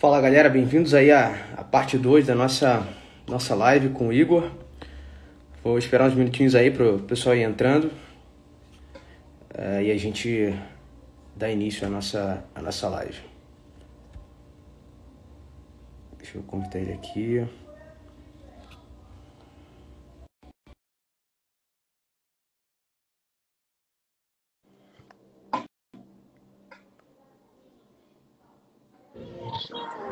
Fala galera, bem-vindos aí à parte 2 da nossa live com o Igor. Vou esperar uns minutinhos aí pro pessoal ir entrando e a gente dá início à nossa live. Deixa eu convidar ele aqui.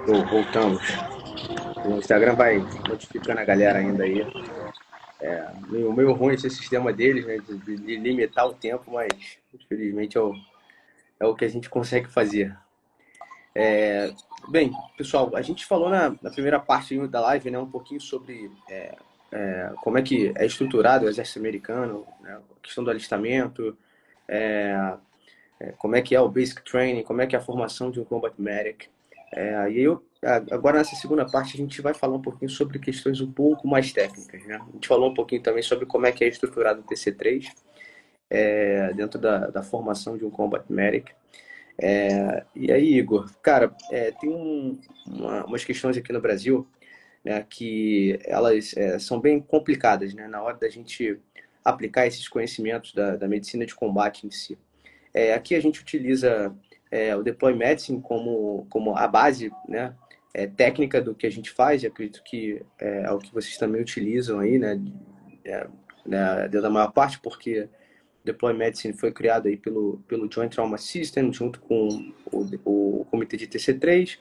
Bom, voltamos. O Instagram vai notificando a galera ainda aí. Meio ruim esse sistema deles, né, de limitar o tempo, mas infelizmente é o que a gente consegue fazer. Bem, pessoal, a gente falou na primeira parte da live, né, um pouquinho sobre como é que é estruturado o exército americano, né, a questão do alistamento, como é que é o basic training, como é que é a formação de um combat medic. Agora nessa segunda parte a gente vai falar um pouquinho sobre questões um pouco mais técnicas, né? A gente falou um pouquinho também sobre como é que é estruturado o TC3 dentro da formação de um combat medic. E aí, Igor, cara, tem umas questões aqui no Brasil, né, que elas são bem complicadas, né, na hora da gente aplicar esses conhecimentos da medicina de combate em si. Aqui a gente utiliza o Deploy Medicine como a base, né, técnica do que a gente faz, e acredito que é o que vocês também utilizam aí, né, da maior parte, porque Deploy Medicine foi criado aí pelo Joint Trauma System, junto com o comitê de TC3,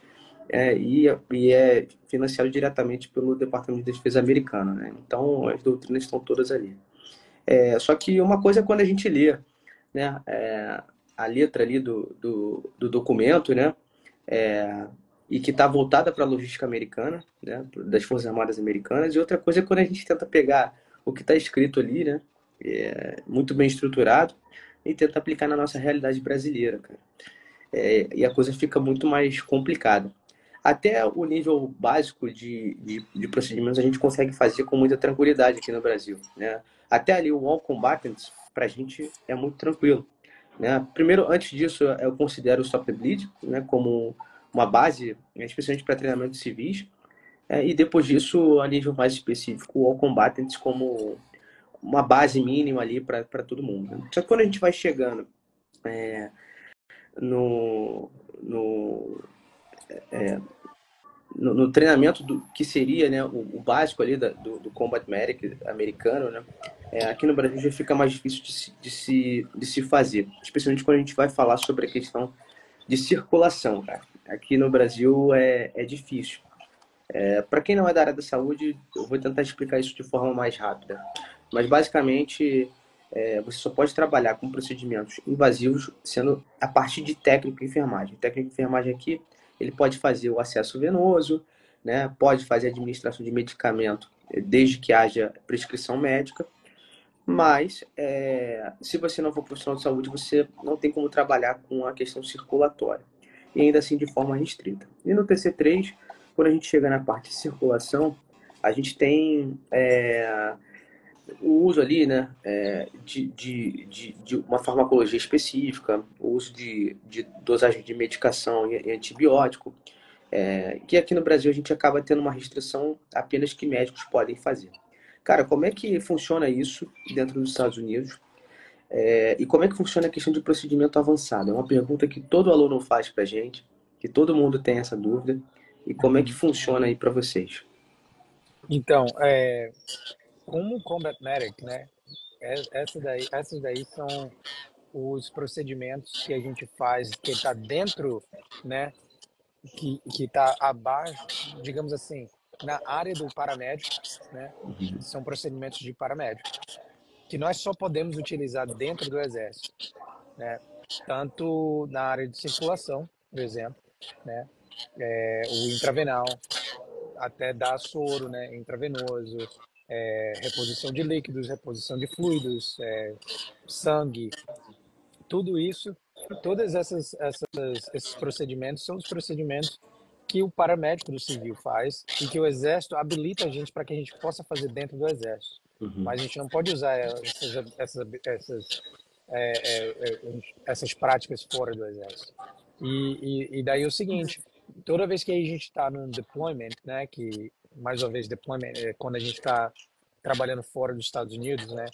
e é financiado diretamente pelo Departamento de Defesa americano, né? Então, as doutrinas estão todas ali. Só que uma coisa é quando a gente lê, né, a letra ali do documento, né, e que está voltada para a logística americana, né, das Forças Armadas Americanas, e outra coisa é quando a gente tenta pegar o que está escrito ali, né, muito bem estruturado, e tenta aplicar na nossa realidade brasileira, cara. E a coisa fica muito mais complicada. Até o nível básico de procedimentos a gente consegue fazer com muita tranquilidade aqui no Brasil, né? Até ali o All Combatants, para a gente, é muito tranquilo, né? Primeiro, antes disso, eu considero o Stop the Bleed, né, como uma base, né, especialmente para treinamento de civis, e depois disso, a nível mais específico, o All Combatants como uma base mínima ali para todo mundo, né? Só que quando a gente vai chegando no, no, no treinamento do que seria, né, o básico ali do Combat Medic americano, né, aqui no Brasil já fica mais difícil de se fazer, especialmente quando a gente vai falar sobre a questão de circulação, cara. Aqui no Brasil é difícil. Para quem não é da área da saúde, eu vou tentar explicar isso de forma mais rápida. Mas basicamente, você só pode trabalhar com procedimentos invasivos sendo a partir de técnico de enfermagem. O técnico de enfermagem aqui, ele pode fazer o acesso venoso, né? Pode fazer a administração de medicamento desde que haja prescrição médica, mas se você não for profissional de saúde, você não tem como trabalhar com a questão circulatória, e ainda assim de forma restrita. E no TC3, quando a gente chega na parte de circulação, a gente tem o uso ali, né, de uma farmacologia específica, o uso de dosagem de medicação e antibiótico, que aqui no Brasil a gente acaba tendo uma restrição apenas que médicos podem fazer. Cara, como é que funciona isso dentro dos Estados Unidos? E como é que funciona a questão de procedimento avançado? É uma pergunta que todo aluno faz pra gente, que todo mundo tem essa dúvida. E como é que Uhum. funciona aí para vocês? Então, como Combat Medic, né? Essas daí são os procedimentos que a gente faz, que está dentro, né? Que está abaixo, digamos assim, na área do paramédico, né? São procedimentos de paramédico que nós só podemos utilizar dentro do exército, né? Tanto na área de circulação, por exemplo, né? O intravenal, até dar soro, né, intravenoso, reposição de líquidos, reposição de fluidos, sangue, tudo isso, todas esses procedimentos são os procedimentos que o paramédico do civil faz e que o exército habilita a gente para que a gente possa fazer dentro do exército. Uhum. Mas a gente não pode usar essas práticas fora do exército. E daí é o seguinte, toda vez que a gente está num deployment, né, que mais uma vez deployment é quando a gente está trabalhando fora dos Estados Unidos, né,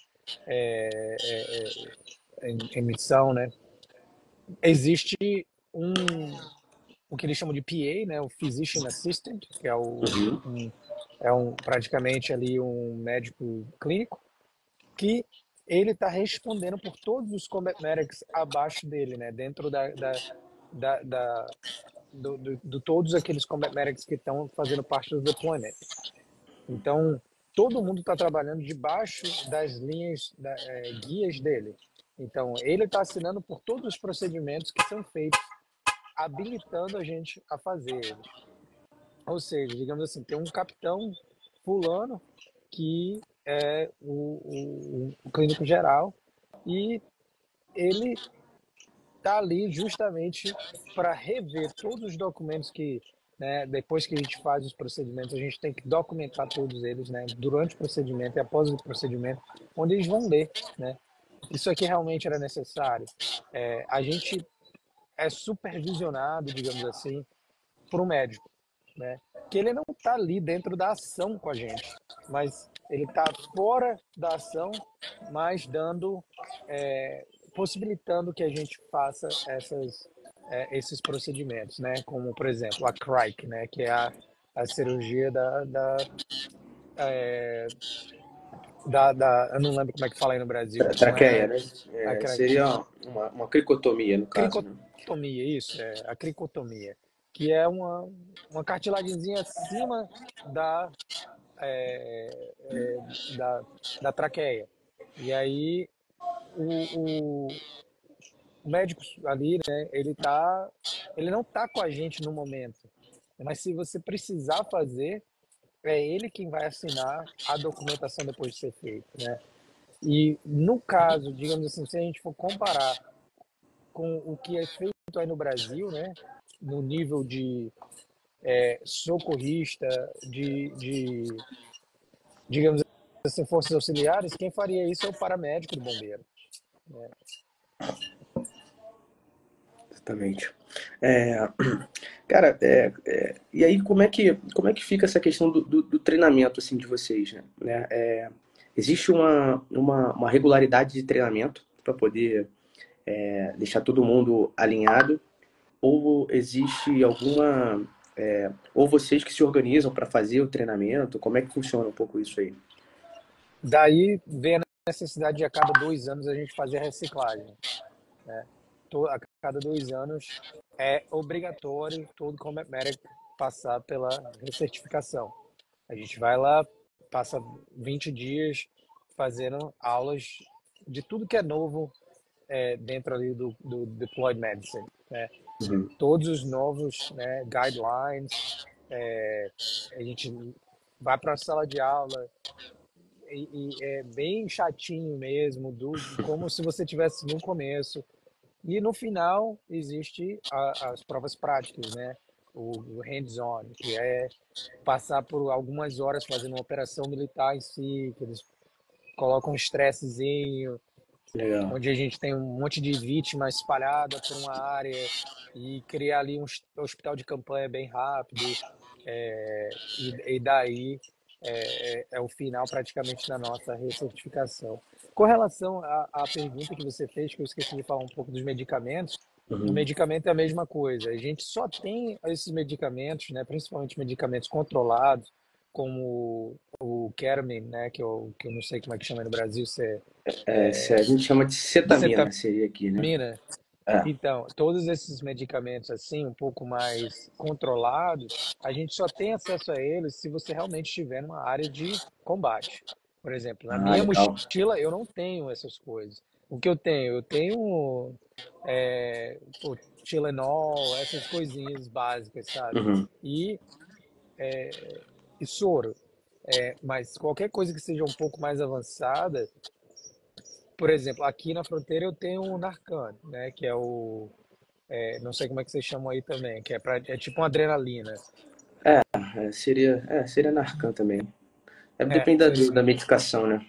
em missão, né, existe um o que eles chamam de PA, né, o Physician Assistant, que é Uhum. praticamente ali um médico clínico que ele está respondendo por todos os combat medics abaixo dele, né, dentro da, da todos aqueles combat medics que estão fazendo parte do deployment. Então, todo mundo está trabalhando debaixo das linhas, guias dele. Então, ele está assinando por todos os procedimentos que são feitos, habilitando a gente a fazer eles. Ou seja, digamos assim, tem um capitão fulano que é o clínico geral e ele está ali justamente para rever todos os documentos que, né, depois que a gente faz os procedimentos, a gente tem que documentar todos eles, né, durante o procedimento e após o procedimento, onde eles vão ler, né. Isso aqui realmente era necessário. A gente é supervisionado, digamos assim, por um médico, né, que ele não está ali dentro da ação com a gente, mas ele está fora da ação, mas dando, possibilitando que a gente faça esses procedimentos, né? Como, por exemplo, a CRIC, né? Que é a cirurgia eu não lembro como é que fala aí no Brasil, não Traqueia, é né? a Seria uma cricotomia, no caso, né? cricotomia, isso, a cricotomia, que é uma cartilagemzinha acima da, é, é, da, da traqueia. E aí o, o médico ali, né, ele não tá com a gente no momento, mas se você precisar fazer, é ele quem vai assinar a documentação depois de ser feito, né? E no caso, digamos assim, se a gente for comparar com o que é feito aí no Brasil, né, no nível de socorrista, digamos assim, forças auxiliares, quem faria isso é o paramédico do bombeiro, né? Exatamente. É, cara, e aí como é que fica essa questão do treinamento assim de vocês, né? Existe uma regularidade de treinamento para poder deixar todo mundo alinhado, ou existe ou vocês que se organizam para fazer o treinamento? Como é que funciona um pouco isso aí? Daí vem a necessidade de a cada 2 anos a gente fazer a reciclagem, né? A cada 2 anos é obrigatório todo Combat Medic passar pela recertificação. A gente vai lá, passa 20 dias fazendo aulas de tudo que é novo dentro ali do Deployed Medicine, né? Uhum. Todos os novos, né, guidelines, a gente vai para a sala de aula e é bem chatinho mesmo, como se você tivesse no começo. E no final existe as provas práticas, né? O hands-on, que é passar por algumas horas fazendo uma operação militar em si, que eles colocam um estressezinho, Legal. onde a gente tem um monte de vítimas espalhada por uma área e criar ali um hospital de campanha bem rápido. E daí é o final praticamente da nossa recertificação. Com relação à pergunta que você fez, que eu esqueci de falar um pouco dos medicamentos, no Uhum. medicamento é a mesma coisa. A gente só tem esses medicamentos, né, principalmente medicamentos controlados, como o Ketamine, né, que eu não sei como é que chama no Brasil, se é A gente chama de cetamina, cetamina. seria aqui, né? É. Então, todos esses medicamentos assim, um pouco mais controlados, a gente só tem acesso a eles se você realmente estiver numa área de combate. Por exemplo, na Ah, minha legal. mochila eu não tenho essas coisas. O que eu tenho? Eu tenho o Tylenol, essas coisinhas básicas, sabe? Uhum. E, e soro. Mas qualquer coisa que seja um pouco mais avançada, por exemplo, aqui na fronteira eu tenho o Narcan, né? Que é não sei como é que vocês chamam aí também, que é tipo uma adrenalina. Seria Narcan também. É, Depende da medicação, né?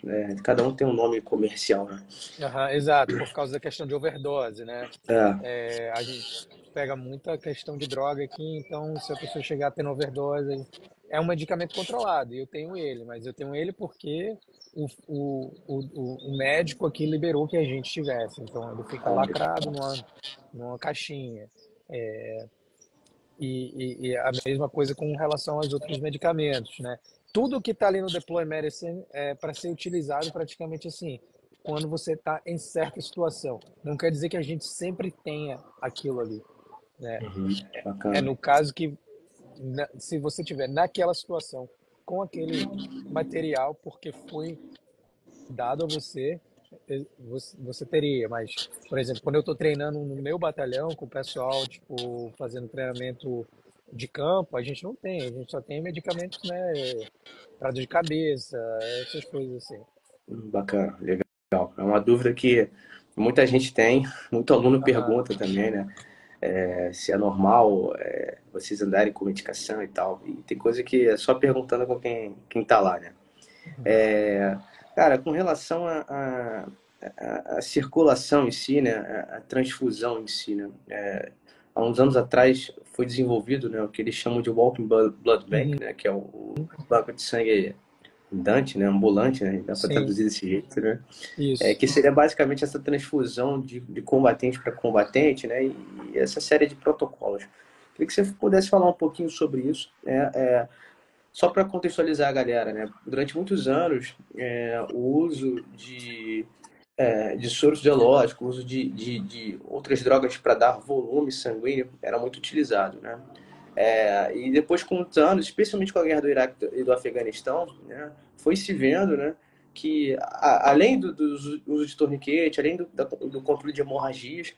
Cada um tem um nome comercial, né? aham, exato, por causa da questão de overdose, né? É. É, a gente, pega muita questão de droga aqui, então se a pessoa chegar tendo overdose, é um medicamento controlado, e eu tenho ele, mas eu tenho ele porque o médico aqui liberou que a gente tivesse, então ele fica Ah, lacrado numa caixinha. E a mesma coisa com relação aos outros medicamentos, né? Tudo que está ali no Deploy Medicine é para ser utilizado praticamente assim, quando você está em certa situação. Não quer dizer que a gente sempre tenha aquilo ali, né? uhum, É bacana. no caso que, se você tiver naquela situação com aquele material, porque foi dado a você, você teria. Mas, por exemplo, quando eu estou treinando no meu batalhão com o pessoal, tipo, fazendo treinamento de campo, a gente não tem, a gente só tem medicamentos, né, para dor de cabeça, essas coisas assim. Bacana, legal. É uma dúvida que muita gente tem, muito aluno Aham. pergunta também, né? Se é normal vocês andarem com medicação e tal. E tem coisa que é só perguntando com quem tá lá, né? É, cara, com relação à circulação em si, né? A transfusão em si, né? Há uns anos atrás foi desenvolvido, né, o que eles chamam de Walking Blood Uhum. Bank, né? Que é o banco de sangue andante, né? Ambulante, né? Dá para Sim, traduzir desse jeito, né? isso. Que seria basicamente essa transfusão de combatente para combatente, né? E essa série de protocolos. Queria que você pudesse falar um pouquinho sobre isso, né? Só para contextualizar a galera, né? Durante muitos anos, o uso de soro fisiológico, o uso de outras drogas para dar volume sanguíneo era muito utilizado, né? E depois, com os anos, especialmente com a guerra do Iraque e do Afeganistão, né, foi se vendo, né, que além do uso de torniquete, além do controle de hemorragias,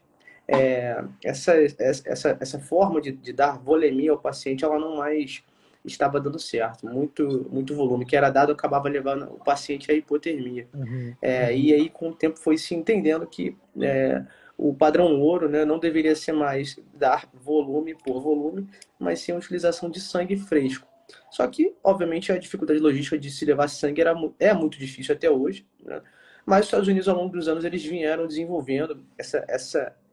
essa forma de dar volemia ao paciente, ela não mais estava dando certo. Muito volume que era dado acabava levando o paciente à hipotermia. Uhum. E aí, com o tempo, foi se entendendo que o padrão ouro, né, não deveria ser mais dar volume por volume, mas sim a utilização de sangue fresco. Só que, obviamente, a dificuldade logística de se levar sangue é muito difícil até hoje, né? Mas os Estados Unidos, ao longo dos anos, eles vieram desenvolvendo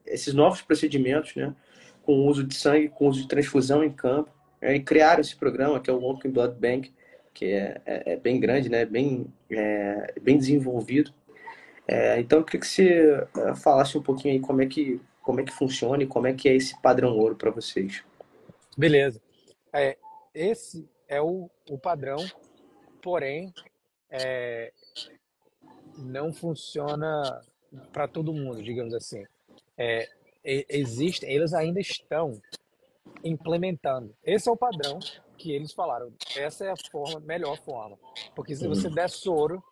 esses novos procedimentos, né, com o uso de sangue, com o uso de transfusão em campo, e criaram esse programa, que é o Walking Blood Bank, que é bem grande, né, bem desenvolvido. Então, eu queria que você falasse um pouquinho aí como é que funciona e como é que é esse padrão ouro para vocês. Beleza. É, esse é o padrão, porém, não funciona para todo mundo, digamos assim. É, existem, eles ainda estão implementando. Esse é o padrão que eles falaram. Essa é a forma, melhor forma. Porque se você Uhum. der soro,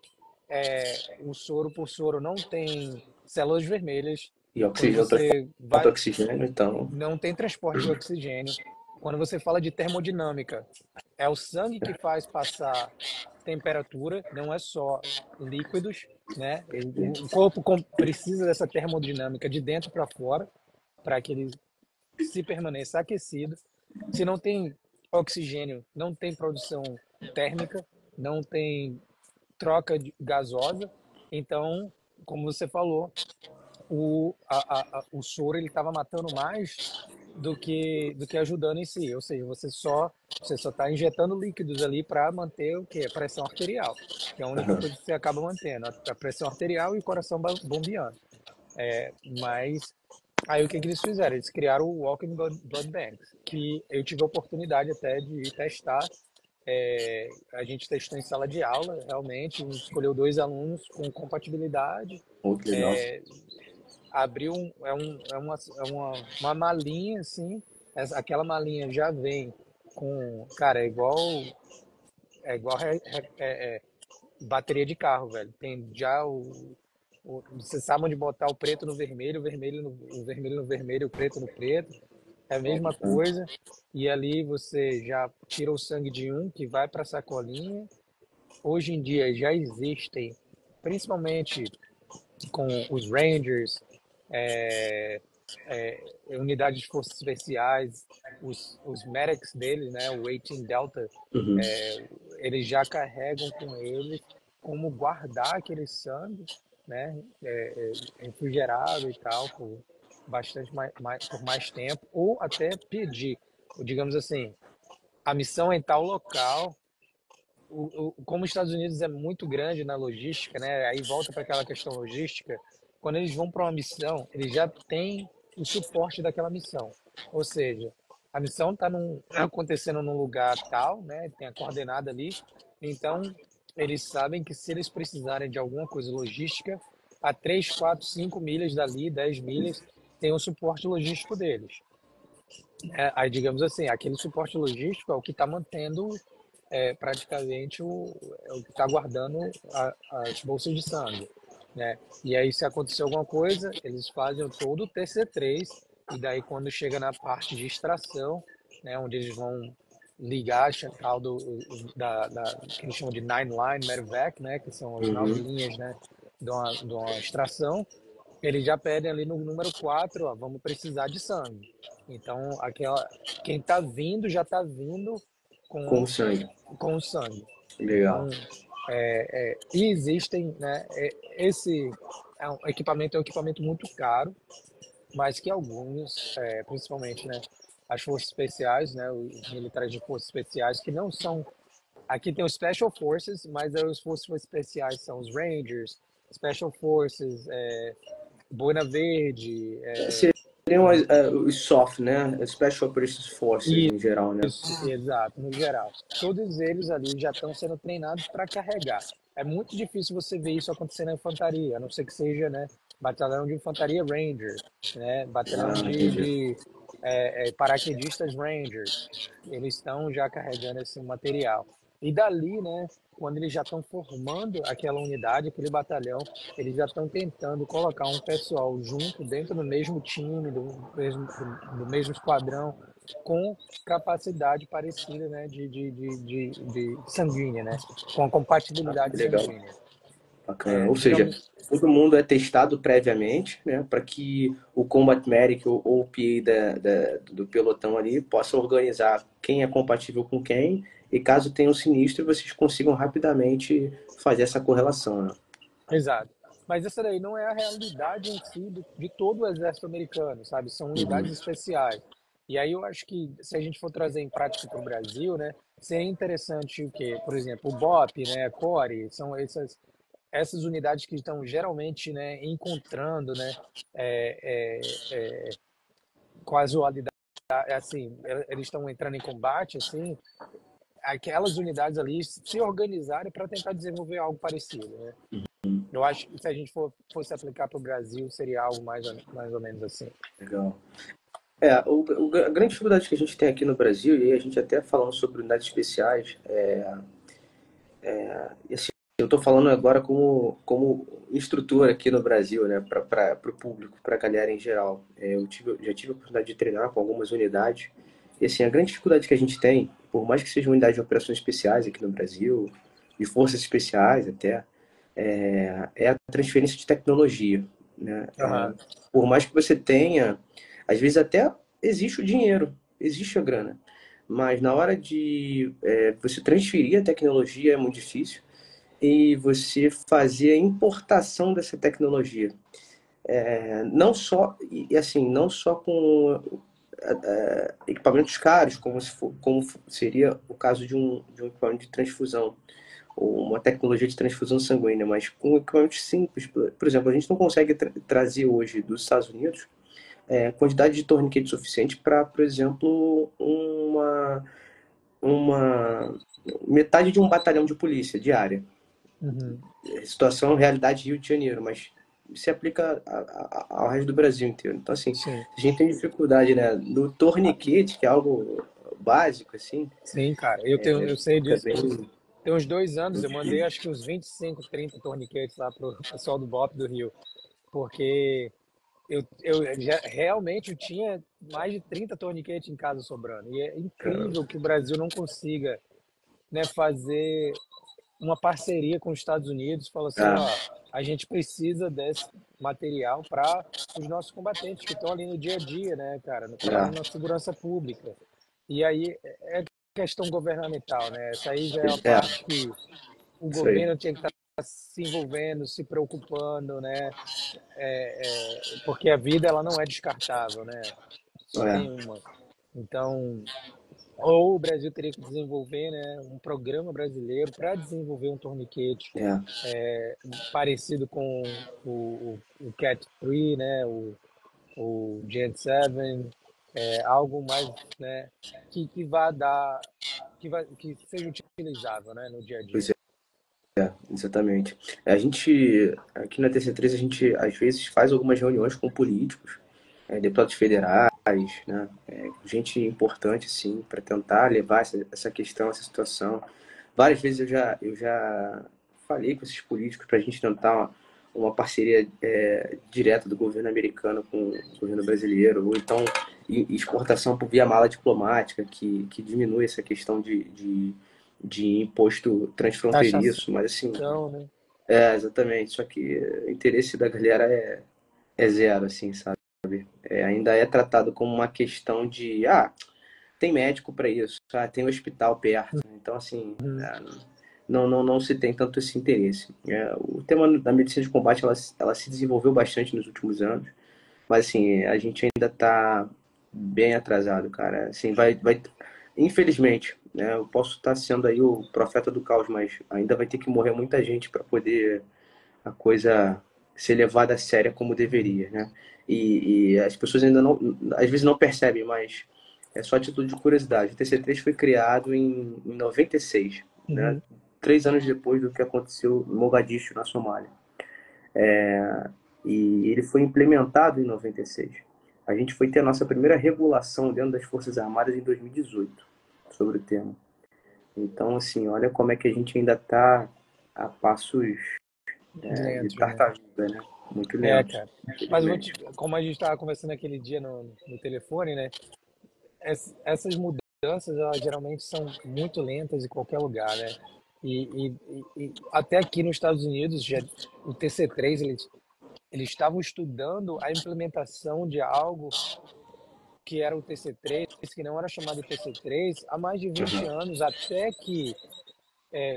o soro por soro não tem células vermelhas. E Quando oxigênio, você transporta vai, oxigênio, então. não tem transporte de oxigênio. Quando você fala de termodinâmica, é o sangue que faz passar temperatura, não é só líquidos, né? O corpo precisa dessa termodinâmica de dentro para fora para que ele se permaneça aquecido. Se não tem oxigênio, não tem produção térmica, não tem troca gasosa. Então, como você falou, o soro ele estava matando mais do que ajudando em si. Ou seja, você só está injetando líquidos ali para manter o quê? A pressão arterial, que é a única Aham. coisa que você acaba mantendo, a pressão arterial e o coração bombeando. Mas aí o que, que eles fizeram? Eles criaram o Walking Blood Banks, que eu tive a oportunidade até de testar. A gente testou em sala de aula, realmente, a gente escolheu dois alunos com compatibilidade, Muito legal. abriu uma malinha assim, aquela malinha já vem com, cara, é igual bateria de carro, velho. Tem já você sabe onde botar o preto no vermelho, o vermelho no vermelho, o preto no preto. É a mesma coisa. E ali você já tira o sangue de um que vai para a sacolinha. Hoje em dia já existem, principalmente com os Rangers, é, unidades de forças especiais, os medics deles, né, o 18 Delta, Uhum. eles já carregam com eles como guardar aquele sangue, né, refrigerado e tal, bastante por mais tempo, ou até pedir, digamos assim, a missão é em tal local. Como os Estados Unidos é muito grande na logística, né? Aí volta para aquela questão logística. Quando eles vão para uma missão, eles já têm o suporte daquela missão. Ou seja, a missão está acontecendo num lugar tal, né? Tem a coordenada ali. Então, eles sabem que se eles precisarem de alguma coisa logística, a 3, 4, 5 milhas dali, 10 milhas, tem o suporte logístico deles. Aí, digamos assim, aquele suporte logístico é o que está mantendo praticamente é o que está guardando as bolsas de sangue, né? E aí, se acontecer alguma coisa, eles fazem todo o TC3, e daí quando chega na parte de extração, né, onde eles vão ligar a central que eles chamam de Nine Line Medevac, né, que são as 9 Uhum. linhas, né, de uma extração, eles já pedem ali no número 4, ó, vamos precisar de sangue. Então, quem está vindo já está vindo Com com sangue. com o sangue. Legal. Então, e existem, né, esse é um equipamento muito caro, mas que alguns, principalmente, né, as forças especiais, né, os militares de forças especiais, que não são, aqui tem os Special Forces, mas as forças especiais são os Rangers, Special Forces, Boina Verde, Seriam os SOF, né? Special Operations Forces e em geral, né? isso, exato, no geral. Todos eles ali já estão sendo treinados para carregar. É muito difícil você ver isso acontecer na infantaria, a não ser que seja, né, batalhão de infantaria Ranger, né, batalhão Ah, de, entendi. de paraquedistas Rangers. Eles estão já carregando esse material. E dali, né, quando eles já estão formando aquela unidade, aquele batalhão, eles já estão tentando colocar um pessoal junto, dentro do mesmo time, do mesmo esquadrão, com capacidade parecida, né, de sanguínea, né, com a Ah, compatibilidade legal. sanguínea. Bacana. Ou seja, Digamos, todo mundo é testado previamente, né? Para que o Combat Medic ou o PA do pelotão ali possa organizar quem é compatível com quem e caso tenha um sinistro, vocês consigam rapidamente fazer essa correlação, né? exato. Mas essa daí não é a realidade em si de todo o exército americano, sabe? São Uhum. unidades especiais. E aí eu acho que se a gente for trazer em prática para o Brasil, né, seria interessante o quê? Por exemplo, o BOP, né, a CORE, são essas unidades que estão geralmente, né, encontrando, né, casualidade, assim, eles estão entrando em combate, assim, aquelas unidades ali se organizarem para tentar desenvolver algo parecido, né? Eu acho que se a gente fosse aplicar para o Brasil, seria algo mais ou menos assim. Legal. A grande dificuldade que a gente tem aqui no Brasil, e a gente até falando sobre unidades especiais, e assim, eu estou falando agora como instrutor aqui no Brasil, né, para o público, para a galera em geral. Já tive a oportunidade de treinar com algumas unidades, e assim, a grande dificuldade que a gente tem, por mais que seja uma unidade de operações especiais aqui no Brasil, de forças especiais até, é a transferência de tecnologia, né? Aham. Por mais que você tenha, às vezes até existe o dinheiro, existe a grana, mas na hora de você transferir a tecnologia é muito difícil e você fazer a importação dessa tecnologia, não só e assim, não só com equipamentos caros, como seria o caso de um equipamento de transfusão ou uma tecnologia de transfusão sanguínea, mas com equipamentos simples. Por exemplo, a gente não consegue trazer hoje dos Estados Unidos quantidade de torniquete suficiente para, por exemplo, uma metade de um batalhão de polícia diária. Uhum. Situação, realidade Rio de Janeiro, mas se aplica ao resto do Brasil inteiro. Então, assim, Sim, a gente tem dificuldade, né, no torniquete, que é algo básico, assim, sim, cara. Eu sei fica disso. bem. Tem uns 2 anos eu mandei acho que uns 25, 30 torniquetes lá pro pessoal do BOP do Rio, porque realmente eu tinha mais de 30 torniquetes em casa sobrando. E é Caramba. incrível que o Brasil não consiga, né, fazer uma parceria com os Estados Unidos, falou assim, Ah, ó, a gente precisa desse material para os nossos combatentes que estão ali no dia a dia, né, cara, trabalhando na segurança pública. E aí é questão governamental, né? Essa aí já é a é, parte que o isso aí. governo tinha que estar se envolvendo, se preocupando, né? Porque a vida ela não é descartável, né? Só tem É, uma. Então, ou o Brasil teria que desenvolver, né, um programa brasileiro para desenvolver um torniquete é, parecido com o Cat 3, né, o Gen 7, algo mais, né, que vá dar, que seja utilizável, né, no dia a pois dia. é, exatamente. A gente, aqui na TC3, a gente às vezes faz algumas reuniões com políticos, deputados federais, né, gente importante, assim, para tentar levar essa questão, essa situação. Várias vezes eu já falei com esses políticos para a gente tentar uma parceria direta do governo americano com o governo brasileiro, ou então exportação por via mala diplomática, que diminui essa questão de imposto transfronteiriço, mas assim, Taxação, né? exatamente, só que o interesse da galera é zero, assim, sabe? Ainda é tratado como uma questão de, tem médico para isso, tem hospital perto, então assim, Uhum. não se tem tanto esse interesse. O tema da medicina de combate, ela se desenvolveu bastante nos últimos anos, mas assim, a gente ainda está bem atrasado, cara. Assim, infelizmente, né, eu posso estar sendo aí o profeta do caos, mas ainda vai ter que morrer muita gente para poder a coisa ser levada a séria como deveria, né? E as pessoas ainda não, às vezes não percebem, mas é só a título de curiosidade. O TC3 foi criado em 96, né? Uhum. 3 anos depois do que aconteceu em Mogadishu, na Somália. E ele foi implementado em 96. A gente foi ter a nossa primeira regulação dentro das Forças Armadas em 2018 sobre o tema. Então, assim, olha como é que a gente ainda está a passos de Lentos, né? tartaruga, né? Muito lentos, Cara. Mas infelizmente. como a gente estava conversando aquele dia no telefone, né? Essas mudanças, elas geralmente são muito lentas em qualquer lugar, né? E até aqui nos Estados Unidos, já, o TC3, eles estavam estudando a implementação de algo que era o TC3, que não era chamado de TC3, há mais de 20 Uhum. anos, até que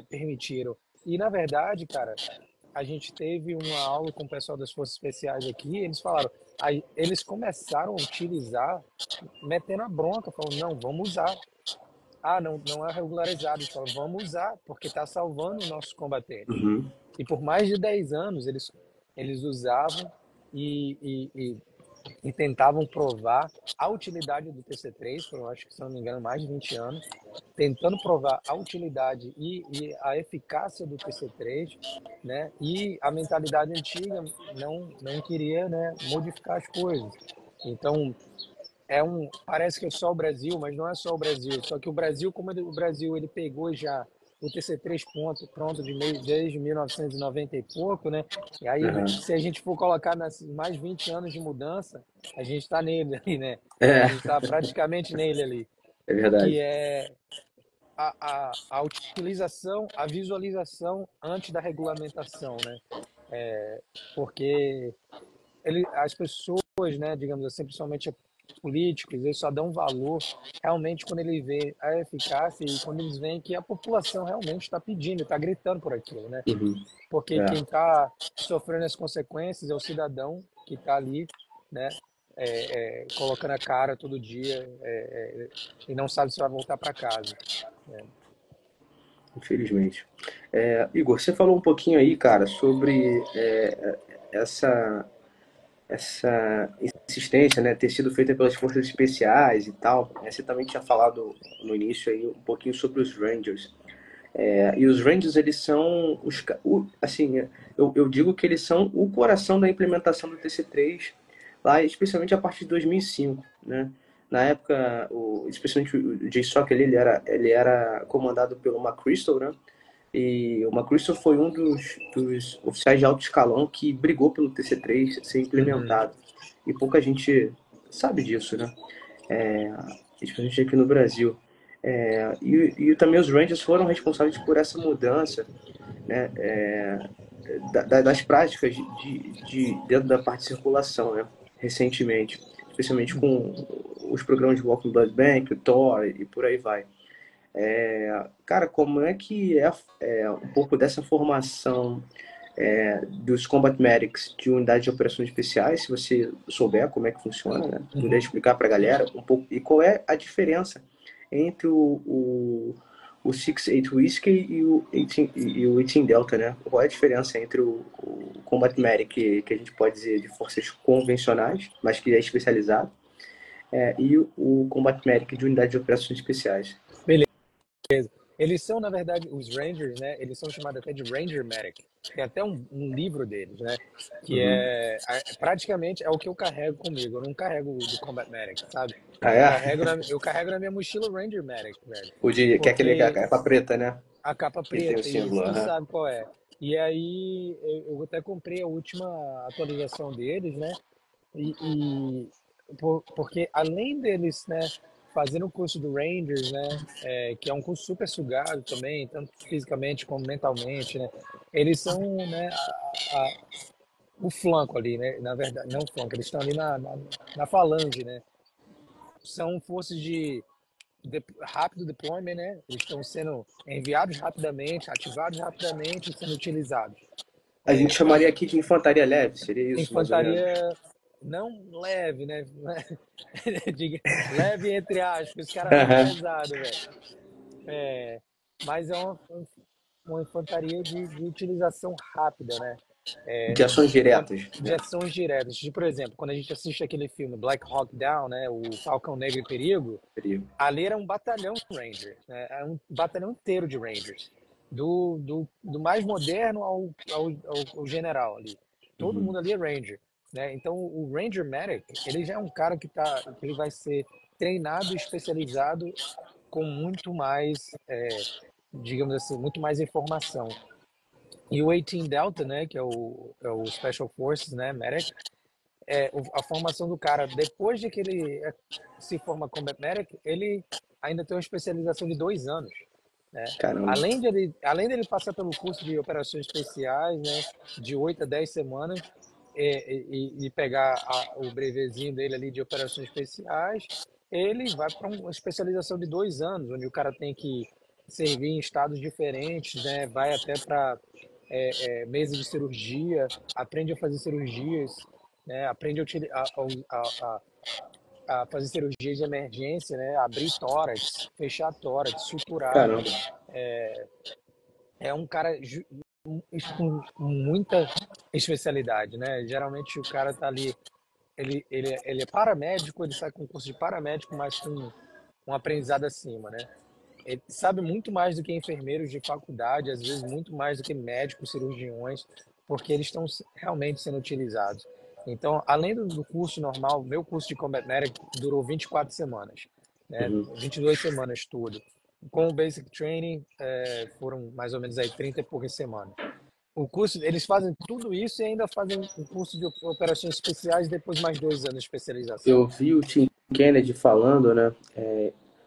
permitiram. E, na verdade, cara, a gente teve uma aula com o pessoal das Forças Especiais aqui, eles falaram, aí, eles começaram a utilizar, metendo a bronca, falando, não, vamos usar. Ah, não, não é regularizado. Eles falam, vamos usar, porque está salvando o nosso combatente. Uhum. E por mais de 10 anos eles usavam e, e, e, e tentavam provar a utilidade do TC3, por acho que, se não me engano, mais de 20 anos, tentando provar a utilidade e a eficácia do TC3, né? E a mentalidade antiga não queria, né, modificar as coisas. Então, parece que é só o Brasil, mas não é só o Brasil. Só que o Brasil, o Brasil ele pegou já o TC3 pronto desde 1990 e pouco, né? E aí, Uhum. se a gente for colocar nas mais 20 anos de mudança, a gente está nele ali, né? A É, gente está praticamente nele ali, é que verdade. é a utilização, a visualização antes da regulamentação, né? Porque as pessoas, né, digamos assim, principalmente políticos, eles só dão valor realmente quando ele vê a eficácia e quando eles veem que a população realmente está pedindo, está gritando por aquilo, né? Uhum. Porque É, quem está sofrendo as consequências é o cidadão que está ali, né? Colocando a cara todo dia e não sabe se vai voltar para casa. Né? infelizmente. Igor, você falou um pouquinho aí, cara, sobre essa, essa insistência, né, ter sido feita pelas forças especiais e tal. Você também tinha falado no início aí um pouquinho sobre os Rangers. E os Rangers, eles são assim, eu digo que eles são o coração da implementação do TC3 lá, especialmente a partir de 2005, né? Na época, especialmente o JSOC ele era comandado pelo McChrystal, né? E o McChrystal foi um dos oficiais de alto escalão que brigou pelo TC3 ser Uhum. implementado. E pouca gente sabe disso, né? É, especialmente aqui no Brasil. E também os Rangers foram responsáveis por essa mudança, né, das práticas dentro da parte de circulação, né, recentemente, especialmente com os programas de Walking Blood Bank, o Tor e por aí vai. Cara, como é que um pouco dessa formação dos Combat Medics de unidade de operações especiais, se você souber como é que funciona, né? Puder Uhum. explicar para a galera um pouco, e qual é a diferença entre o 6-8 Whiskey e o 18 Delta, né? Qual é a diferença entre o Combat Medic, que a gente pode dizer de forças convencionais, mas que é especializado, e o Combat Medic de unidade de operações especiais? Eles são, na verdade, os Rangers, né? Eles são chamados até de Ranger Medic. Tem até um livro deles, né? Que Uhum. praticamente é o que eu carrego comigo. Eu não carrego do Combat Medic, sabe? Ah, Eu é? carrego na minha mochila o Ranger Medic, velho. Que é aquele Porque capa preta, né? a capa Que tem o preta, símbolo. isso, tu Aham. sabe qual é. E aí eu até comprei a última atualização deles, né? Porque além deles, né, fazendo o curso do Rangers, né, que é um curso super sugado também, tanto fisicamente como mentalmente, né, eles são, né, o flanco ali, né, na verdade, não o flanco, eles estão ali na falange, né, são forças de rápido deployment, né, eles estão sendo enviados rapidamente, ativados rapidamente e sendo utilizados. A gente chamaria aqui de infantaria leve, seria isso, mais ou menos? Infantaria não leve, né? Diga, leve entre aspas, os caras vão Aham. pesado, velho. É, mas é uma infantaria de utilização rápida, né? De ações diretas, De né? ações diretas. Por exemplo, quando a gente assiste aquele filme Black Hawk Down, né? O Falcão Negro em Perigo, Seria. ali era um batalhão Ranger, né? É um batalhão inteiro de Rangers. Do mais moderno ao general ali. Todo Uhum. mundo ali é Ranger, né? Então o Ranger Medic, ele já é um cara que ele vai ser treinado e especializado com muito mais, digamos assim, muito mais informação. E o 18 Delta, né, que é o Special Forces, né, Medic, a formação do cara, depois de que ele se forma Combat Medic, ele ainda tem uma especialização de 2 anos, né? Caramba. Além dele passar pelo curso de operações especiais, né, de 8 a 10 semanas, e pegar o brevezinho dele ali de operações especiais, ele vai para uma especialização de 2 anos, onde o cara tem que servir em estados diferentes, né? Vai até para mesa de cirurgia, aprende a fazer cirurgias, né? Aprende a fazer cirurgias de emergência, né? Abrir tórax, fechar tórax, suturar. Caramba. É um cara com muita especialidade, né? Geralmente o cara tá ali, ele é paramédico, ele sai com curso de paramédico, mas com um aprendizado acima, né? Ele sabe muito mais do que enfermeiros de faculdade, às vezes muito mais do que médicos, cirurgiões, porque eles estão realmente sendo utilizados. Então, além do curso normal, meu curso de Combat Medic durou 24 semanas, né? Uhum. 22 semanas tudo. Com o Basic Training, foram mais ou menos aí 30 e poucas semanas. O curso, eles fazem tudo isso e ainda fazem um curso de operações especiais e depois mais 2 anos de especialização. Eu vi o Tim Kennedy falando, né?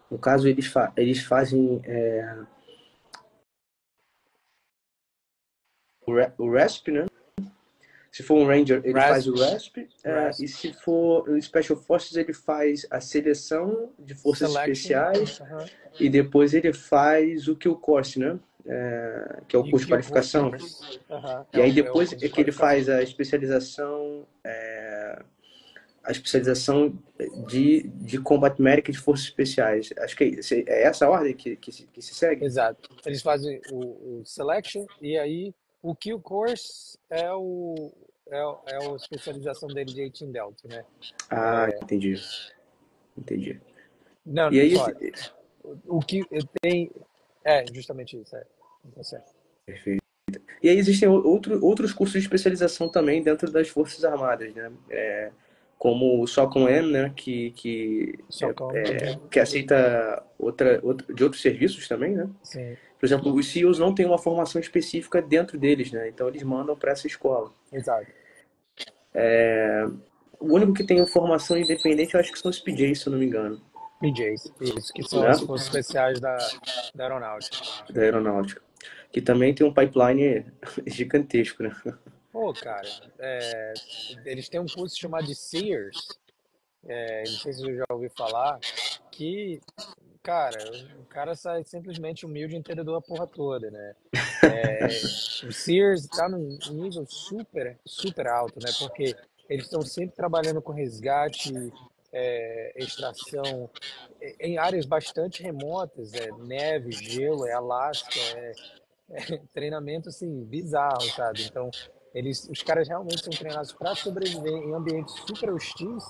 No caso, eles fazem o RESP, né? Se for um Ranger, ele faz o RASP, RESP, e RASP, se for o Special Forces, ele faz a seleção de forças Selection, especiais uh-huh, e depois ele faz o Kill Course, né? Que é o e curso de que o qualificação. course, uh-huh, E aí é o depois curso é de que ele qualificação. faz a especialização de Combat Medic de Forças Especiais. Acho que é essa a ordem que se segue? Exato. Eles fazem o selection e aí o kill course é a especialização dele de 18 Delta, né? Ah, entendi. Entendi. Não, E aí, sorry. O que tem justamente isso, tá certo. perfeito. E aí existem outros cursos de especialização também dentro das Forças Armadas, né? Como o SOCOM-M, né? Socom, Que aceita de outros serviços também, né? sim, Por exemplo, os SEALs não têm uma formação específica dentro deles, né? Então eles mandam para essa escola. exato. O único que tem formação independente, eu acho que são os PJs, se eu não me engano, PJs, isso, que são né? as forças especiais da aeronáutica. Da aeronáutica. Que também tem um pipeline gigantesco, né? Pô, cara, eles têm um curso chamado de Sears, não sei se você já ouviu falar, que cara, o cara sai simplesmente humilde e entendedor a porra toda, né? É, o Sears está num nível super, super alto, né? Porque eles estão sempre trabalhando com resgate, extração, em áreas bastante remotas, neve, gelo, Alasca, treinamento assim bizarro, sabe? Então, os caras realmente são treinados para sobreviver em ambientes super hostis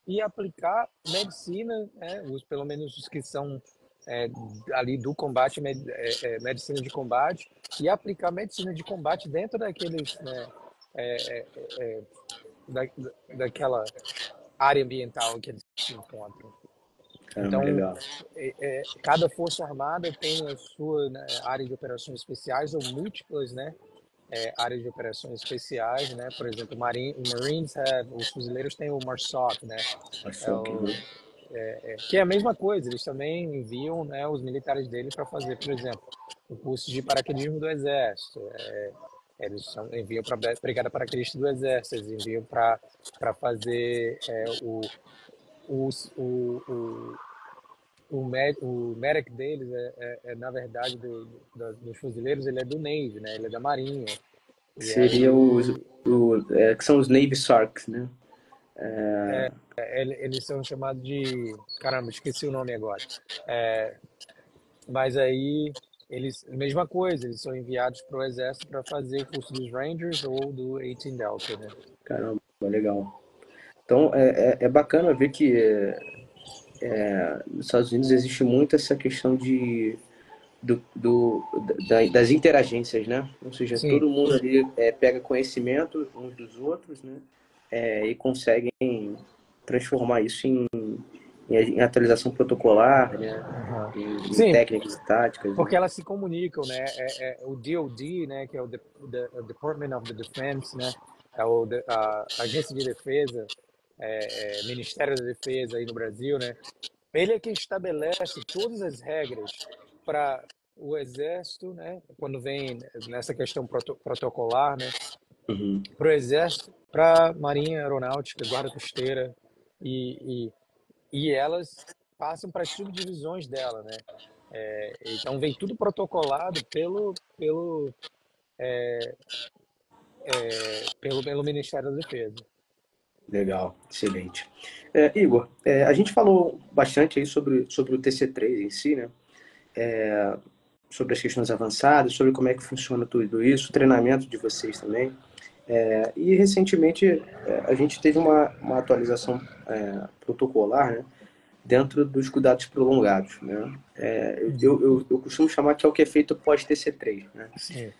e aplicar medicina, né, pelo menos os que são é, ali do combate, medicina de combate, e aplicar medicina de combate dentro daqueles, né, é, é, da, daquela área ambiental que eles se encontram. Caramba, Então, legal. cada força armada tem a sua, né, área de operações especiais ou múltiplas, né, áreas de operações especiais, né? Por exemplo, Marines, os fuzileiros têm o MARSOC, né? É Achou que. o, que é a mesma coisa, eles também enviam, né, os militares dele para fazer, por exemplo, o curso de paraquedismo do Exército. Enviam para a Brigada Paraquedista do Exército, eles enviam para fazer o, o, o, o medic deles na verdade, dos fuzileiros, ele é do Navy, né? Ele é da Marinha. E Seria aí que são os Navy SARCs, né? eles são chamados de. Caramba, esqueci o nome agora. É, mas aí eles, mesma coisa, eles são enviados para o exército para fazer o curso dos Rangers ou do 18 Delta, né? Caramba, legal. Então, é bacana ver que nos Estados Unidos existe muito essa questão das interagências, né? Ou seja, Sim, todo mundo ali pega conhecimento uns dos outros, né? E conseguem transformar isso em atualização protocolar, né? uhum. Em Sim, técnicas e táticas, né? porque elas se comunicam, né? O DoD, né? Que é o Department of the Defense, né? A Agência de Defesa, Ministério da Defesa aí no Brasil, né? Ele é quem estabelece todas as regras para o Exército, né? Quando vem nessa questão protocolar, né? Uhum. Para o Exército, para a Marinha Aeronáutica, Guarda Costeira, e, e elas passam para as subdivisões dela, né? Então vem tudo protocolado pelo Ministério da Defesa. Legal, excelente. Igor, a gente falou bastante aí sobre o TC3 em si, né? Sobre as questões avançadas, sobre como é que funciona tudo isso, o treinamento de vocês também. E recentemente a gente teve uma atualização protocolar, né? Dentro dos cuidados prolongados, né? Eu costumo chamar que é o que é feito pós-TC3, né? Sim.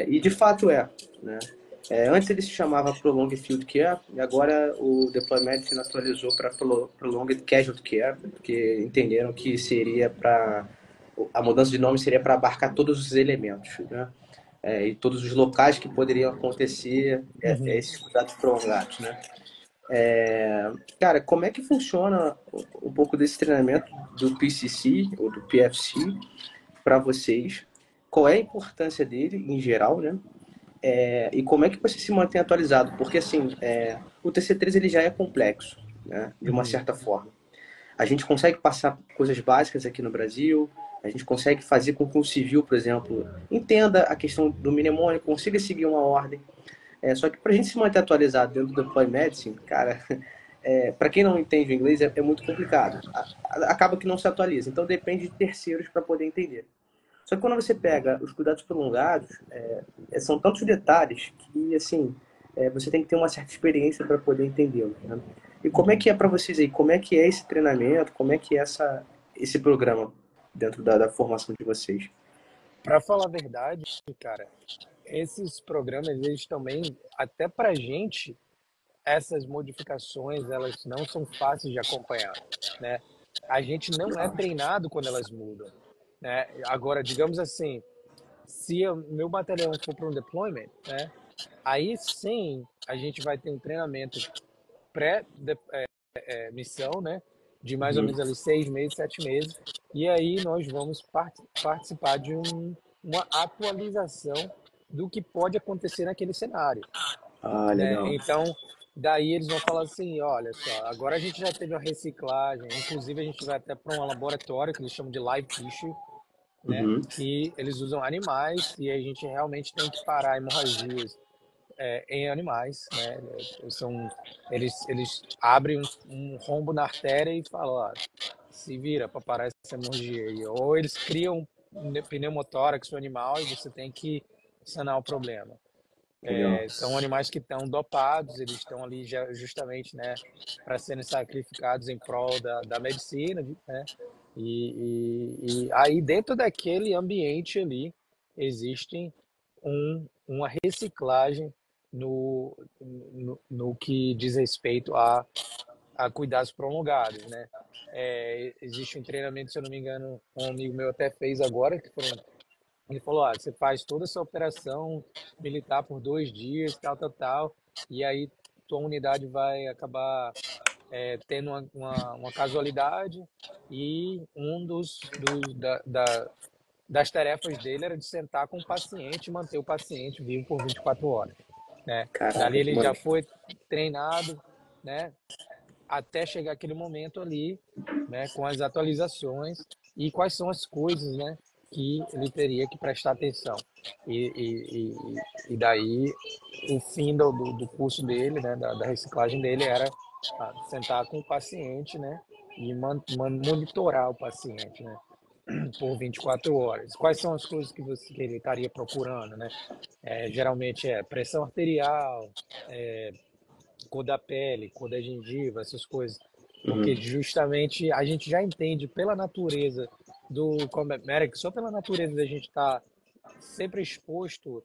E de fato né? Antes ele se chamava Prolonged Field Care e agora o Deploy Medicine atualizou para Prolonged Casualty Care, porque entenderam que seria para a mudança de nome seria para abarcar todos os elementos, né? E todos os locais que poderiam acontecer Uhum. esses cuidados prolongados, né? Cara, como é que funciona um pouco desse treinamento do PCC ou do PFC para vocês? Qual é a importância dele em geral, né? E como é que você se mantém atualizado? Porque assim, o TC3 ele já é complexo, né? De uma Uhum. certa forma. A gente consegue passar coisas básicas aqui no Brasil, a gente consegue fazer com que o civil, por exemplo, entenda a questão do mnemônico, consiga seguir uma ordem. Só que para a gente se manter atualizado dentro do Deploy Medicine, cara, para quem não entende o inglês é muito complicado. Acaba que não se atualiza. Então depende de terceiros para poder entender. Só que quando você pega os cuidados prolongados, são tantos detalhes que, assim, você tem que ter uma certa experiência para poder entendê-los, né? E como é Uhum. que é para vocês aí? Como é que é esse treinamento? Como é que é esse programa dentro da formação de vocês? Para falar a verdade, cara, esses programas, eles também, até para gente, essas modificações, elas não são fáceis de acompanhar, né? A gente não é treinado quando elas mudam, né? Agora, digamos assim, se o meu batalhão for para um deployment, né? Aí sim, a gente vai ter um treinamento pré-missão, né? De mais ou Uhum. menos ali 6 meses, 7 meses. E aí nós vamos participar de uma atualização do que pode acontecer naquele cenário, Ah, né? legal. Então, Daí eles vão falar assim, olha só, agora a gente já teve a reciclagem, inclusive a gente vai até para um laboratório que eles chamam de live tissue, né? Uhum. Que eles usam animais e a gente realmente tem que parar hemorragias em animais, né? Eles abrem um rombo na artéria e falam, ó, se vira para parar essa hemorragia aí. Ou eles criam um pneumotórax no animal e você tem que sanar o problema. Legal. São animais que estão dopados, eles estão ali justamente, né, para serem sacrificados em prol da medicina, né? E aí dentro daquele ambiente ali existem uma reciclagem no que diz respeito a cuidados prolongados, né? Existe um treinamento, se eu não me engano, um amigo meu até fez agora, ele falou, ah, você faz toda essa operação militar por 2 dias, tal, tal, tal, e aí tua unidade vai acabar tendo uma casualidade e das tarefas dele era de sentar com o paciente e manter o paciente vivo por 24 horas, né? Dali Caraca, que ele já maneiro. foi treinado, né? Até chegar aquele momento ali, né, com as atualizações e quais são as coisas, né, que ele teria que prestar atenção. E daí o fim do curso dele, né, da reciclagem dele era sentar com o paciente, né, e monitorar o paciente, né, por 24 horas. Quais são as coisas que ele estaria procurando, né? Geralmente é pressão arterial, cor da pele, cor da gengiva, essas coisas. Uhum. Porque justamente a gente já entende pela natureza do Combat Medic, só pela natureza da gente estar sempre exposto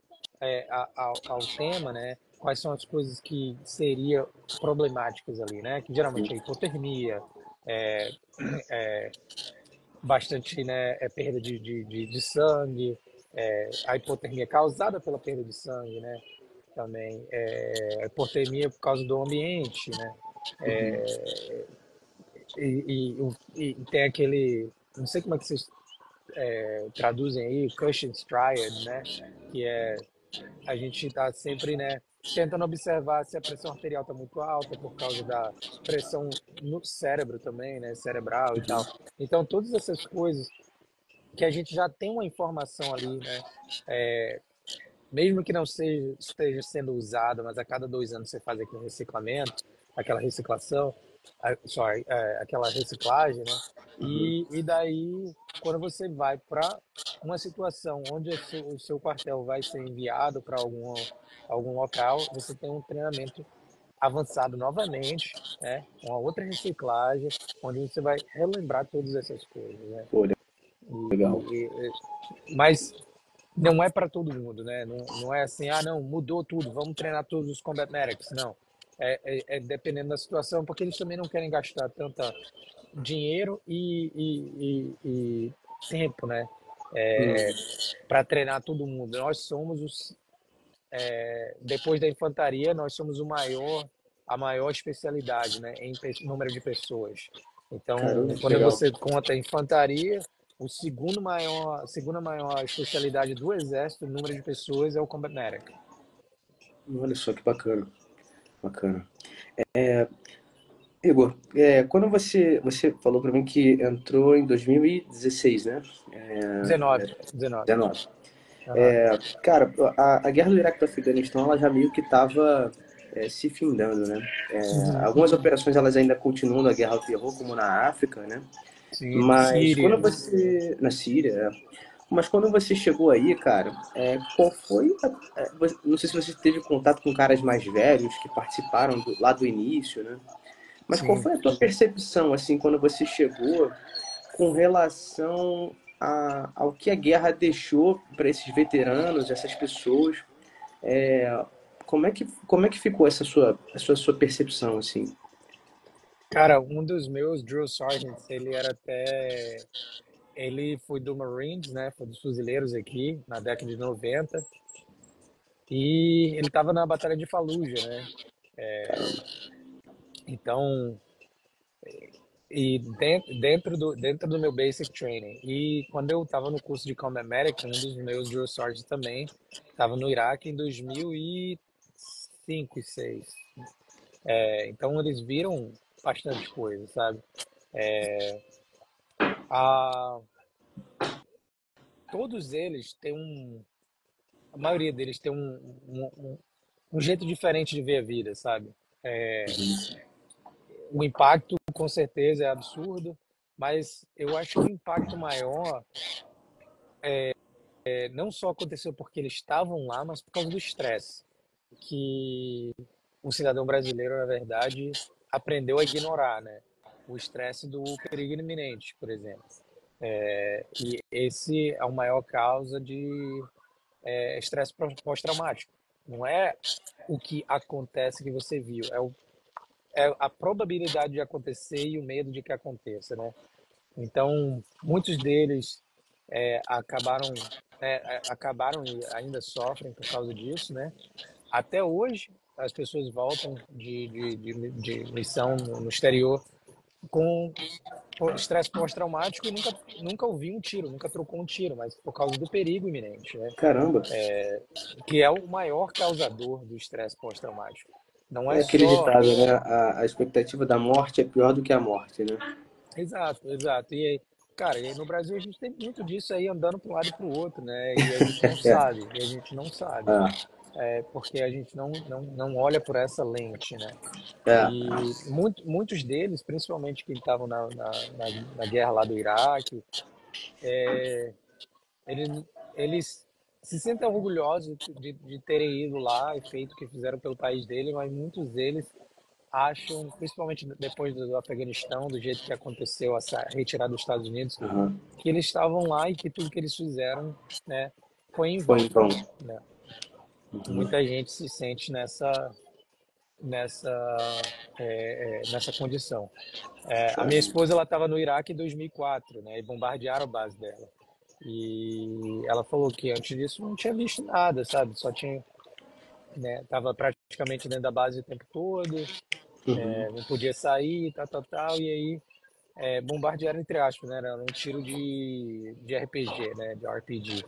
ao tema, né? Quais são as coisas que seriam problemáticas ali, né? Que geralmente é hipotermia, é, bastante, né, perda de sangue, a hipotermia causada pela perda de sangue, né? Também hipotermia por causa do ambiente, né? Uhum. E tem aquele, não sei como é que vocês traduzem aí, o Cushing's Triad, né? Que é a gente está sempre, né, tentando observar se a pressão arterial está muito alta por causa da pressão no cérebro também, né, cerebral e tal. Então, todas essas coisas que a gente já tem uma informação ali, né, mesmo que não esteja sendo usado, mas a cada 2 anos você faz aquele reciclamento, aquela reciclação, aquela reciclagem, né? Uhum. E daí, quando você vai para uma situação onde o seu quartel vai ser enviado para algum local, você tem um treinamento avançado novamente, né? Uma outra reciclagem, onde você vai relembrar todas essas coisas, né? Pô, E, legal. mas não é para todo mundo, né? Não, não é assim, ah, não, mudou tudo, vamos treinar todos os Combat Medics. Não. É dependendo da situação, porque eles também não querem gastar tanta dinheiro e tempo, né? Uhum. Para treinar todo mundo. Depois da infantaria, nós somos a maior especialidade, né? Em número de pessoas. Caramba, Então, que quando legal. você conta a infantaria, a segunda maior especialidade do exército, em número de pessoas, é o Combat Medic. Olha só que bacana. Bacana. Igor, quando você falou para mim que entrou em 2016, né? 19, 19. 19. Aham. Cara, a guerra do Iraque e do Afeganistão, ela já meio que estava se findando, né? Uhum, Algumas uhum. operações elas ainda continuam a guerra ao terror, como na África, né? Sim, Mas quando Síria. você. Na Síria, mas quando você chegou aí, cara, qual foi. Não sei se você teve contato com caras mais velhos que participaram lá do início, né? Mas qual Sim. foi a tua percepção, assim, quando você chegou com relação ao que a guerra deixou para esses veteranos, essas pessoas? É, como é que ficou essa sua percepção, assim? Cara, um dos meus drill sergeants, ele foi do Marines, né? Foi dos fuzileiros aqui, na década de 90. E ele estava na Batalha de Fallujah, né? Caramba. Então, dentro do meu basic training. E quando eu estava no curso de Combat Medic, um dos meus drill sergeants também estava no Iraque em 2005 e 2006. Então eles viram bastante coisa, sabe? A, todos eles têm a maioria deles tem um jeito diferente de ver a vida, sabe? O impacto com certeza é absurdo, mas eu acho que o impacto maior não só aconteceu porque eles estavam lá, mas por causa do estresse que o cidadão brasileiro, na verdade, aprendeu a ignorar, né? O estresse do perigo iminente, por exemplo. E esse é a maior causa de estresse pós-traumático. Não é o que acontece que você viu, é a probabilidade de acontecer e o medo de que aconteça, né? Então, muitos deles acabaram e ainda sofrem por causa disso, né? Até hoje, as pessoas voltam de missão no exterior com estresse pós-traumático e nunca ouviu um tiro, nunca trocou um tiro, mas por causa do perigo iminente, né? Caramba. Que é o maior causador do estresse pós-traumático. Não é É aquele só. ditado, né? A expectativa da morte é pior do que a morte, né? Exato, exato. E aí, cara, e aí no Brasil a gente tem muito disso aí andando para um lado e para o outro, né? E a gente não sabe, e a gente não sabe. Ah, Porque a gente não olha por essa lente, né? é. E muitos deles, principalmente que estavam na guerra lá do Iraque, eles se sentem orgulhosos de terem ido lá e feito o que fizeram pelo país dele, mas muitos deles acham, principalmente depois do Afeganistão, do jeito que aconteceu essa retirada dos Estados Unidos, Aham. que eles estavam lá e que tudo que eles fizeram, né, foi em Foi vão, então. né? Muita gente se sente nessa nessa condição. A minha esposa ela estava no Iraque em 2004, né, e bombardearam a base dela. E ela falou que antes disso não tinha visto nada, sabe? Só tinha, né, tava praticamente dentro da base o tempo todo, Uhum. não podia sair, tal, tal, tal, e aí bombardearam entre aspas, né? Era um tiro de RPG, né? De RPG,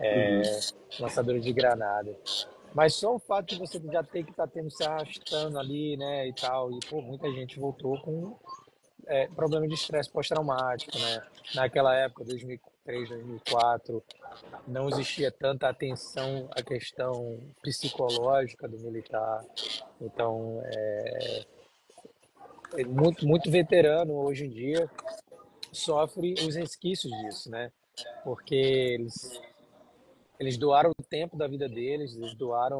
Uhum. lançadora de granada. Mas só o fato de você já ter que estar tendo se arrastando ali, né, e tal, e pô, muita gente voltou com problema de estresse pós-traumático, né? Naquela época, 2003, 2004, não existia tanta atenção à questão psicológica do militar. Então, muito veterano hoje em dia sofre os resquícios disso, né? Porque eles doaram o tempo da vida deles, eles doaram,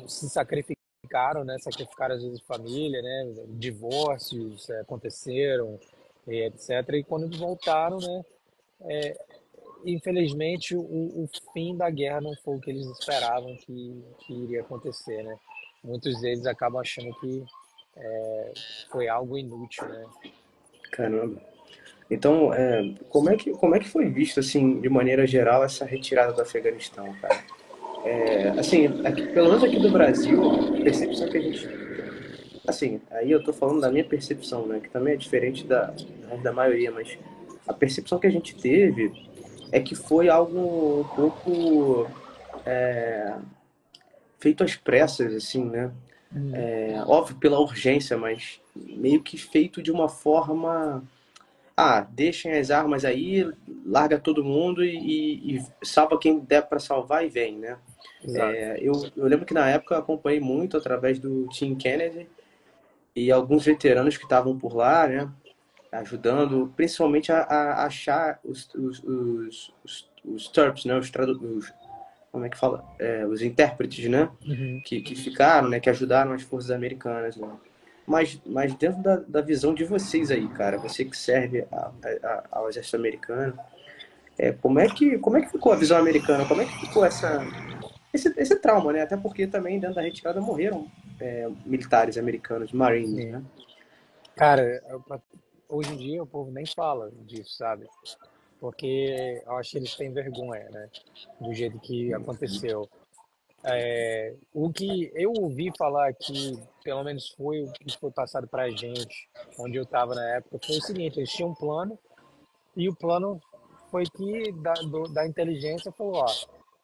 se sacrificaram, né? Sacrificaram às vezes família, né? Divórcios aconteceram, e etc. E quando voltaram, né? Infelizmente o fim da guerra não foi o que eles esperavam que iria acontecer, né? Muitos deles acabam achando que foi algo inútil, né? Caramba. Então, como é que foi visto, assim, de maneira geral, essa retirada do Afeganistão, cara? Assim, pelo menos aqui do Brasil, a percepção que a gente. Assim, aí eu tô falando da minha percepção, né? Que também é diferente da maioria, mas a percepção que a gente teve é que foi algo um pouco feito às pressas, assim, né? Uhum. Óbvio pela urgência, mas meio que feito de uma forma. Ah, deixem as armas aí, larga todo mundo e salva quem der para salvar e vem, né? Exato. Eu lembro que na época eu acompanhei muito através do Team Kennedy e alguns veteranos que estavam por lá, né? Ajudando, principalmente a achar os TERPs, né? Como é que fala? Os intérpretes, né? Uhum. Que ficaram, né? Que ajudaram as forças americanas, né? Mas dentro da visão de vocês aí, cara, você que serve ao exército americano, como é que ficou a visão americana? Como é que ficou esse trauma, né? Até porque também dentro da retirada morreram militares americanos, Marines, Sim. né? Cara, hoje em dia o povo nem fala disso, sabe? Porque eu acho que eles têm vergonha, né? Do jeito que aconteceu. O que eu ouvi falar aqui, pelo menos foi o que foi passado pra gente, onde eu estava na época, foi o seguinte: eles tinham um plano, e o plano foi que da inteligência falou: ó,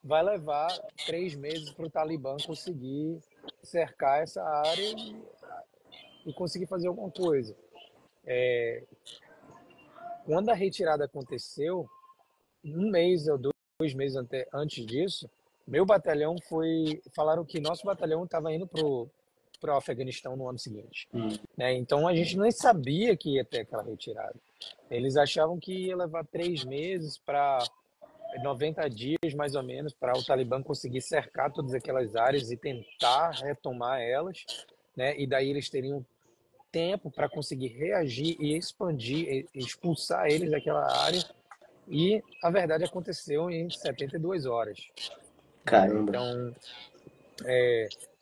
vai levar 3 meses para o Talibã conseguir. cercar essa área e conseguir fazer alguma coisa. Quando a retirada aconteceu, um mês ou 2 meses antes disso, meu batalhão foi. Falaram que nosso batalhão estava indo para o Afeganistão no ano seguinte. Hum. Né? Então a gente nem sabia que ia ter aquela retirada. Eles achavam que ia levar 3 meses para 90 dias, mais ou menos, para o Talibã conseguir cercar todas aquelas áreas e tentar retomar elas. Né? E daí eles teriam tempo para conseguir reagir e expandir, expulsar eles daquela área. E a verdade aconteceu em 72 horas. Né? Caramba. Então,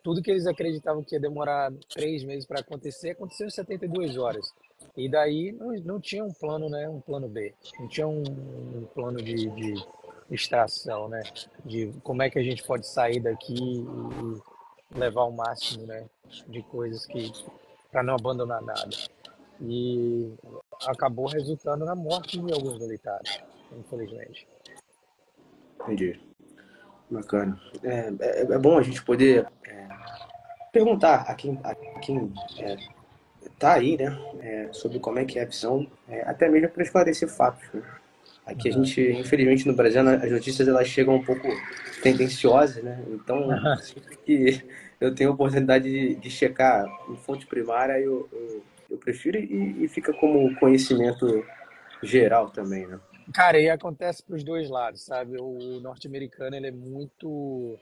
tudo que eles acreditavam que ia demorar 3 meses para acontecer, aconteceu em 72 horas. E daí não tinha um plano, né? Um plano B. Não tinha um plano de extração, né? De como é que a gente pode sair daqui e levar o máximo, né? De coisas que para não abandonar nada. E acabou resultando na morte de alguns militares, infelizmente. Entendi. Bacana. É bom a gente poder perguntar a quem tá aí, né, sobre como é que é a visão, até mesmo para esclarecer fatos, né? Aqui a Uhum. gente, infelizmente, no Brasil, as notícias elas chegam um pouco tendenciosas, né? Então, sempre que eu tenho a oportunidade de checar em fonte primária, eu prefiro e fica como conhecimento geral também, né? Cara, e acontece para os dois lados, sabe? O norte-americano ele é muito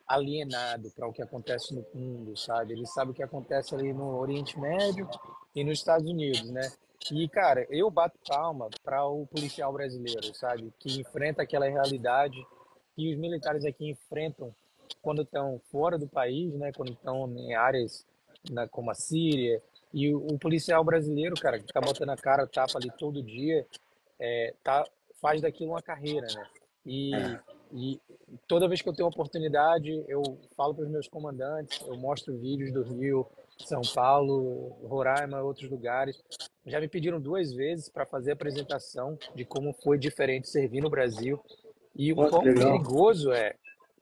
alienado para o que acontece no mundo, sabe? Ele sabe o que acontece ali no Oriente Médio e nos Estados Unidos, né? E, cara, eu bato palma para o policial brasileiro, sabe? Que enfrenta aquela realidade que os militares aqui enfrentam quando estão fora do país, né? Quando estão em áreas como a Síria. E o policial brasileiro, cara, que tá botando a cara, tapa ali todo dia, tá, faz daquilo uma carreira, né? E, É. e toda vez que eu tenho oportunidade, eu falo para os meus comandantes, eu mostro vídeos do Rio, São Paulo, Roraima, outros lugares. Já me pediram 2 vezes para fazer apresentação de como foi diferente servir no Brasil e o Pô, que quão legal. perigoso é,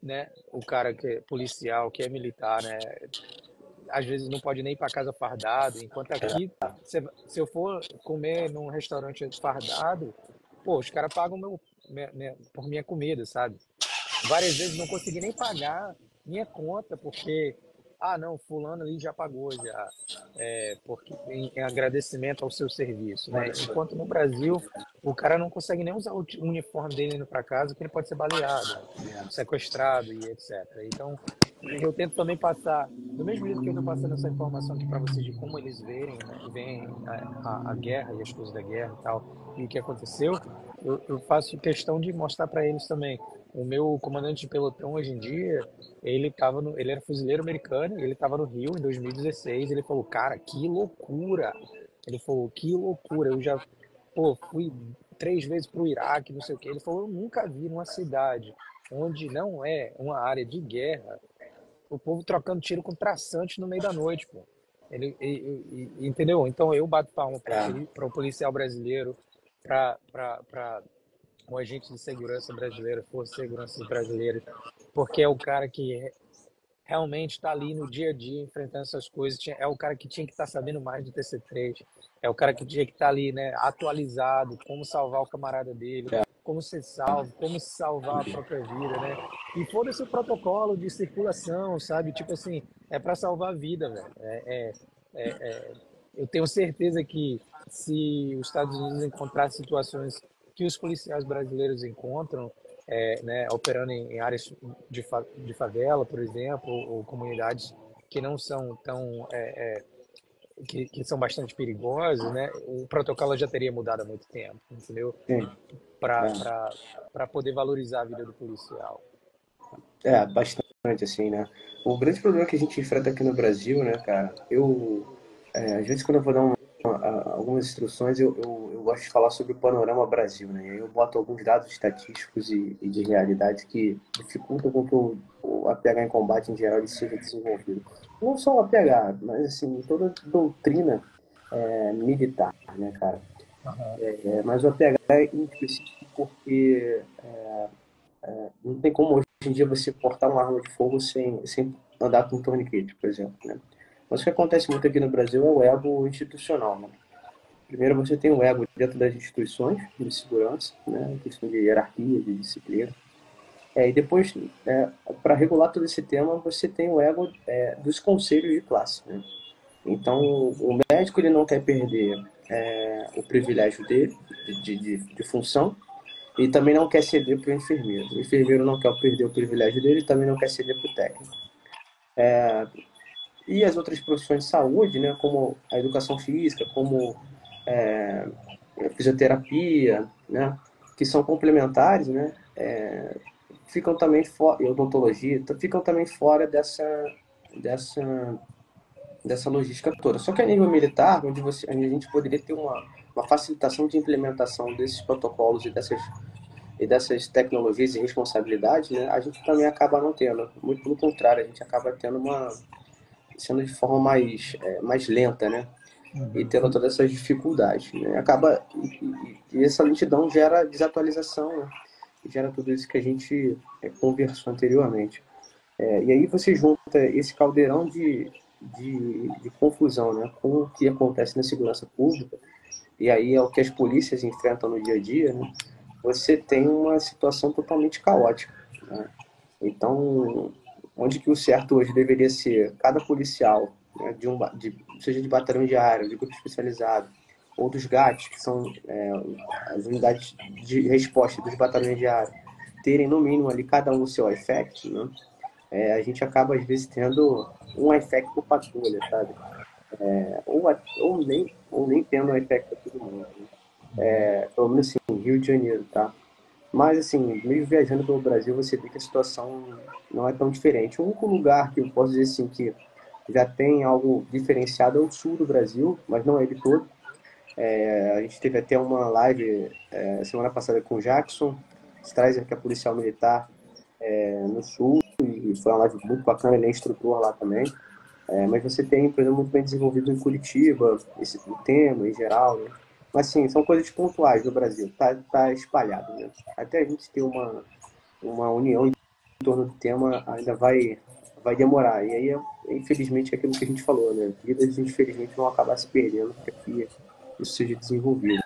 né? O cara que é policial, que é militar, né? Às vezes não pode nem ir para casa fardado, enquanto aqui, se eu for comer num restaurante fardado, pô, os caras pagam por minha comida, sabe? Várias vezes não consegui nem pagar minha conta, porque, ah, não, fulano ali já pagou já, porque em agradecimento ao seu serviço, né? Olha só. Enquanto no Brasil, o cara não consegue nem usar o uniforme dele indo para casa, porque ele pode ser baleado, né? Sequestrado e etc. Então, eu tento também passar, do mesmo jeito que eu estou passando essa informação aqui para vocês de como eles veem a guerra e as coisas da guerra e tal, e o que aconteceu, eu faço questão de mostrar para eles também. O meu comandante de pelotão hoje em dia, ele era fuzileiro americano, ele estava no Rio em 2016, ele falou, cara, que loucura! Ele falou, que loucura, eu já, pô, fui 3 vezes para o Iraque, não sei o quê. Ele falou, eu nunca vi numa cidade onde não é uma área de guerra, o povo trocando tiro com traçante no meio da noite, pô. Entendeu? Então eu bato palma para o policial brasileiro, para o agente de segurança brasileiro, forças de segurança brasileiras, porque é o cara que realmente está ali no dia a dia enfrentando essas coisas. É o cara que tinha que estar sabendo mais do TC3, é o cara que tinha que estar ali, né, atualizado, como salvar o camarada dele, como ser salvo, como salvar a própria vida, né? E foda-se o protocolo de circulação, sabe? Tipo assim, é para salvar a vida, velho. Eu tenho certeza que se os Estados Unidos encontrar situações que os policiais brasileiros encontram, né, operando em áreas de favela, por exemplo, ou comunidades que não são tão que são bastante perigosas, né? O protocolo já teria mudado há muito tempo, entendeu? Sim. Para poder valorizar a vida do policial. Bastante, assim, né? O grande problema que a gente enfrenta aqui no Brasil, né, cara, às vezes quando eu vou dar algumas instruções, eu gosto de falar sobre o panorama Brasil, né? E aí eu boto alguns dados estatísticos e de realidade que dificultam com que o APH em combate em geral ele seja desenvolvido. Não só o APH, mas assim, toda a doutrina militar, né, cara? Uhum. Mas o APH é em específico porque não tem como hoje em dia você portar uma arma de fogo sem andar com um torniquete, por exemplo, né? Mas o que acontece muito aqui no Brasil é o ego institucional, né? Primeiro você tem o ego dentro das instituições de segurança, né? Questão de hierarquia, de disciplina. E depois, para regular todo esse tema, você tem o ego dos conselhos de classe, né? Então, o médico ele não quer perder o privilégio dele de função e também não quer ceder para o enfermeiro. O enfermeiro não quer perder o privilégio dele e também não quer ceder para o técnico. E as outras profissões de saúde, né, como a educação física, como é, a fisioterapia, né, que são complementares, né, ficam também fora, e odontologia, ficam também fora dessa, dessa logística toda. Só que a nível militar, a gente poderia ter uma facilitação de implementação desses protocolos e dessas tecnologias e responsabilidades, né, a gente também acaba não tendo. Muito pelo contrário, a gente acaba tendo sendo de forma mais lenta, né? E Uhum. tendo todas essas dificuldades, né? E essa lentidão gera desatualização, né? Gera tudo isso que a gente conversou anteriormente. E aí você junta esse caldeirão de confusão, né? Com o que acontece na segurança pública, e aí é o que as polícias enfrentam no dia a dia, né? Você tem uma situação totalmente caótica, né? Então, onde que o certo hoje deveria ser cada policial, né, seja de batalhão diário, de grupo especializado, ou dos GATs, que são as unidades de resposta dos batalhões diários, terem no mínimo ali cada um o seu effect, né? A gente acaba às vezes tendo um effect por patrulha, sabe? Ou nem tendo um effect para todo mundo, né? Pelo menos assim, Rio de Janeiro, tá? Mas, assim, mesmo viajando pelo Brasil, você vê que a situação não é tão diferente. O único lugar que eu posso dizer assim que já tem algo diferenciado é o sul do Brasil, mas não é ele todo. A gente teve até uma live semana passada com o Jackson Streiser, que é policial militar no sul, e foi uma live muito bacana, ele é instrutor lá também. Mas você tem, por exemplo, muito bem desenvolvido em Curitiba, o tema em geral, né? Mas, sim, são coisas pontuais no Brasil, tá espalhado, né? Até a gente ter uma união em torno do tema ainda vai demorar. E aí, infelizmente, é aquilo que a gente falou, né? Vidas, infelizmente, vão acabar se perdendo para que isso seja desenvolvido.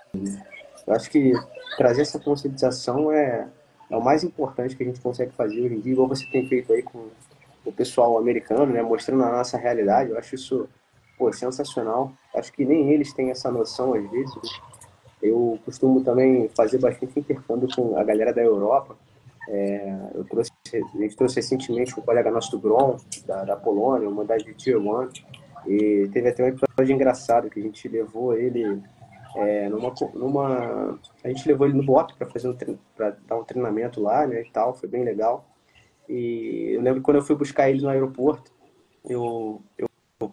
Eu acho que trazer essa conscientização é o mais importante que a gente consegue fazer hoje em dia, igual você tem feito aí com o pessoal americano, né? Mostrando a nossa realidade. Eu acho isso, pô, sensacional. Acho que nem eles têm essa noção às vezes, né? Eu costumo também fazer bastante intercâmbio com a galera da Europa. A gente trouxe recentemente um colega nosso do Bron, da Polônia, uma unidade de Tier 1, e teve até um episódio engraçado que a gente levou ele a gente levou ele no BOP para para dar um treinamento lá, né, e tal, foi bem legal. E eu lembro que quando eu fui buscar ele no aeroporto, eu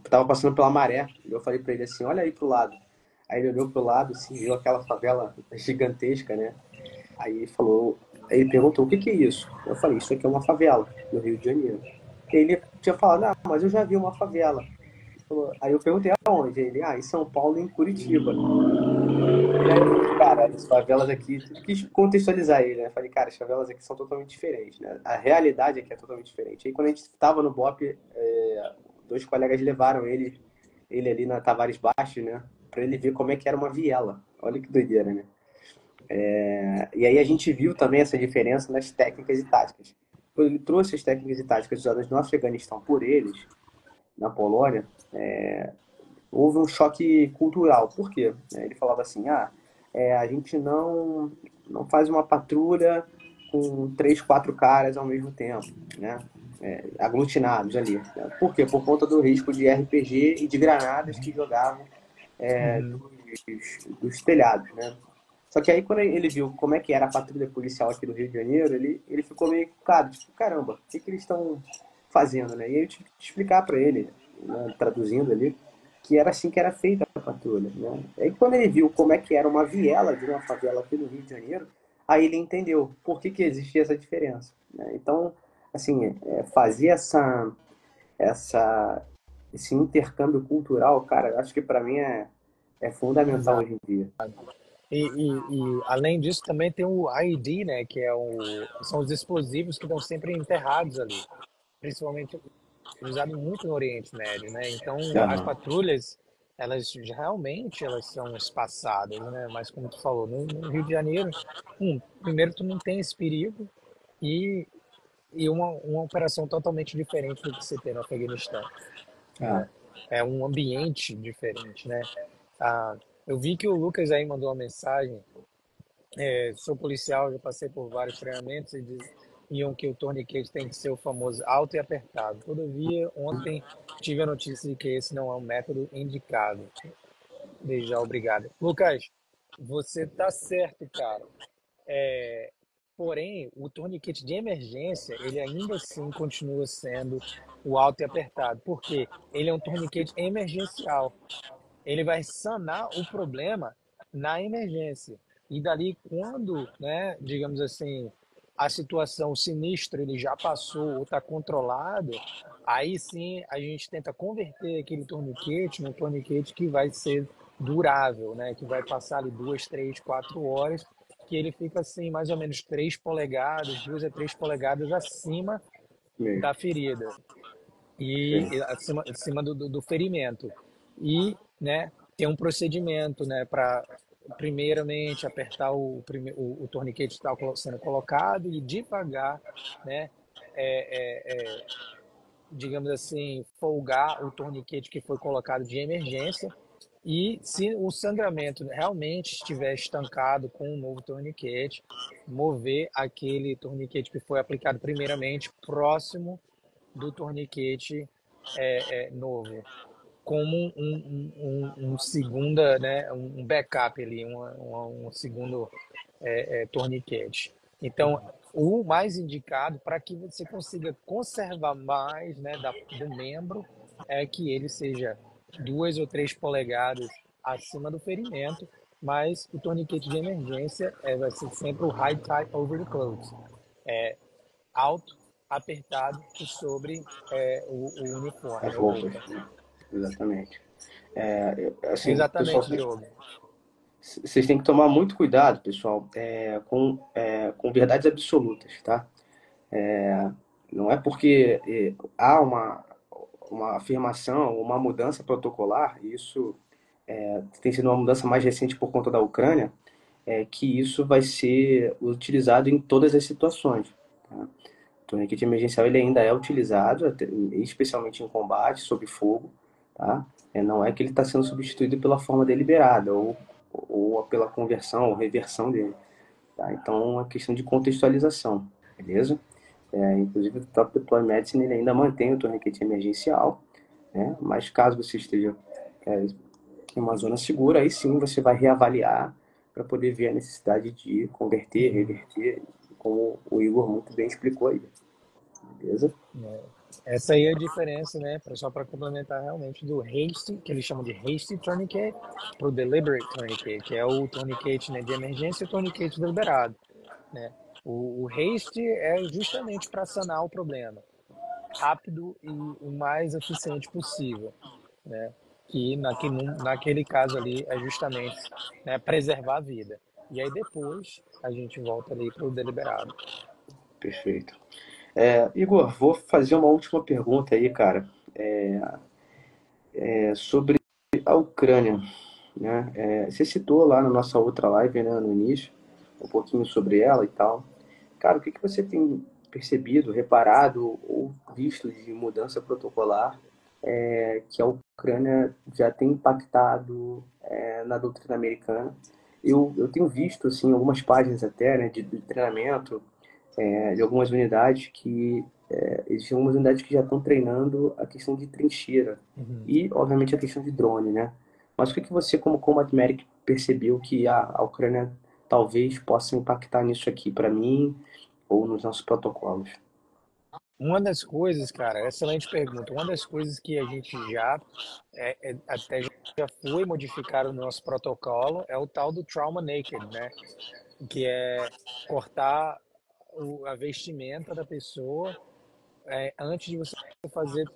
tava passando pela maré, e eu falei para ele assim, olha aí pro lado. Aí ele olhou pro lado, assim, viu aquela favela gigantesca, né? Aí ele falou, aí ele perguntou, o que que é isso? Eu falei, isso aqui é uma favela, no Rio de Janeiro. E ele tinha falado, ah, mas eu já vi uma favela. Ele falou, aí eu perguntei aonde? Ele, em São Paulo e em Curitiba. E aí eu falei, cara, as favelas aqui, eu quis contextualizar ele, né? Falei, cara, as favelas aqui são totalmente diferentes, né? A realidade aqui é totalmente diferente. Aí quando a gente estava no BOP, dois colegas levaram ele ali na Tavares Baixo, né? Pra ele ver como é que era uma viela. Olha que doideira, né? E aí a gente viu também essa diferença nas técnicas e táticas. Quando ele trouxe as técnicas e táticas usadas no Afeganistão por eles, na Polônia, houve um choque cultural. Por quê? Ele falava assim, a gente não faz uma patrulha com três, quatro caras ao mesmo tempo, né? Aglutinados ali. Né? Por quê? Por conta do risco de RPG e de granadas que jogavam Uhum. dos telhados, né? Só que aí quando ele viu como é que era a patrulha policial aqui do Rio de Janeiro, ele ficou meio claro, tipo, caramba, o que que eles estão fazendo, né? E aí eu tive que explicar para ele, né, traduzindo ali, que era assim que era feita a patrulha, né? Aí quando ele viu como é que era uma viela de uma favela aqui no Rio de Janeiro, aí ele entendeu por que que existia essa diferença, né? Então, assim, fazer essa, esse intercâmbio cultural, cara, eu acho que para mim é fundamental Exato. hoje em dia. E além disso também tem o IED, né, que são os explosivos que estão sempre enterrados ali, principalmente. usado muito no Oriente Médio, né? Então, as Aham. patrulhas, elas realmente elas são espaçadas, né? Mas como tu falou, no Rio de Janeiro, primeiro tu não tem esse perigo e, e uma operação totalmente diferente do que você tem no Afeganistão, Ah, né? É um ambiente diferente, né? Ah, eu vi que o Lucas aí mandou uma mensagem. Sou policial, já passei por vários treinamentos e diziam que o torniquete tem que ser o famoso alto e apertado. Todavia, ontem tive a notícia de que esse não é um método indicado. Desde já, obrigado. Lucas, você tá certo, cara. Porém, o torniquete de emergência, ele ainda assim continua sendo o alto e apertado, porque ele é um torniquete emergencial. Ele vai sanar o problema na emergência. E dali, quando, né, digamos assim, a situação sinistra ele já passou ou está controlado, aí sim a gente tenta converter aquele torniquete num torniquete que vai ser durável, né, que vai passar ali 2, 3, 4 horas, que ele fica assim, mais ou menos 3 polegadas, 2 a 3 polegadas acima meio. da ferida Sim. e acima do ferimento. E, né, tem um procedimento, né, para primeiramente apertar o torniquete que está sendo colocado e devagar, né, é, é, é, digamos assim, folgar o torniquete que foi colocado de emergência. E se o sangramento realmente estiver estancado com um novo torniquete, mover aquele torniquete que foi aplicado primeiramente próximo do torniquete novo, como um segunda, né, um backup ali, um segundo torniquete. Então, o mais indicado para que você consiga conservar mais, né, do membro é que ele seja 2 ou 3 polegadas acima do ferimento, mas o torniquete de emergência vai ser sempre o high tie over the clothes, alto, apertado e sobre o uniforme, As a roupas, roupa. né? Exatamente. Assim, pessoal, Exatamente, Diogo. vocês têm que tomar muito cuidado, pessoal, com verdades absolutas, tá? Não é porque há uma afirmação, uma mudança protocolar, e isso tem sido uma mudança mais recente por conta da Ucrânia, que isso vai ser utilizado em todas as situações. Tá? O torniquete emergencial ele ainda é utilizado, especialmente em combate, sob fogo. Tá? Não é que ele está sendo substituído pela forma deliberada ou pela conversão ou reversão dele. Tá? Então, é uma questão de contextualização, beleza? Inclusive, o próprio Deploy Medicine ele ainda mantém o torniquete emergencial, né? Mas caso você esteja é, em uma zona segura, aí sim você vai reavaliar para poder ver a necessidade de converter, Uhum. reverter, como o Igor muito bem explicou aí, beleza? Essa aí é a diferença, né? Só para complementar realmente do hasty, que eles chamam de hasty tourniquet, para o deliberate tourniquet, que é o tourniquet, né, de emergência e o tourniquet deliberado, né? O hasty é justamente para sanar o problema, rápido e o mais eficiente possível, né? Que naquele caso ali é justamente, né, preservar a vida. E aí depois a gente volta ali para o deliberado. Perfeito. Igor, vou fazer uma última pergunta aí, cara, sobre a Ucrânia, né? Você citou lá na nossa outra live, né, no início, um pouquinho sobre ela e tal. Cara, o que que você tem percebido, reparado ou visto de mudança protocolar que a Ucrânia já tem impactado na doutrina americana? Eu tenho visto assim algumas páginas até, né, de treinamento de algumas unidades que existem algumas unidades que já estão treinando a questão de trincheira Uhum. e, obviamente, a questão de drone, né? Mas o que que você, como Combat Medic, percebeu que a Ucrânia talvez possa impactar nisso aqui para mim ou nos nossos protocolos? Uma das coisas, cara, excelente pergunta. Uma das coisas que a gente até já foi modificar o nosso protocolo é o tal do trauma naked, né? Que é cortar a vestimenta da pessoa antes de você fazer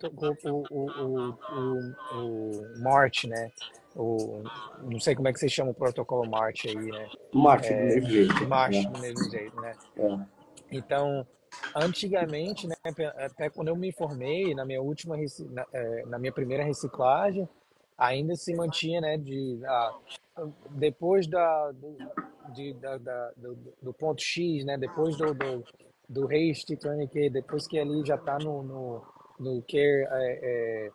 o march, né? Não sei como é que você chama o protocolo march aí, né? Marte, do mesmo jeito. March do mesmo jeito, né? É, Então, antigamente, né, até quando eu me formei, na minha na minha primeira reciclagem, ainda se mantinha, né, depois do ponto X, né, depois do haste tourniquet, depois que ali já está no care,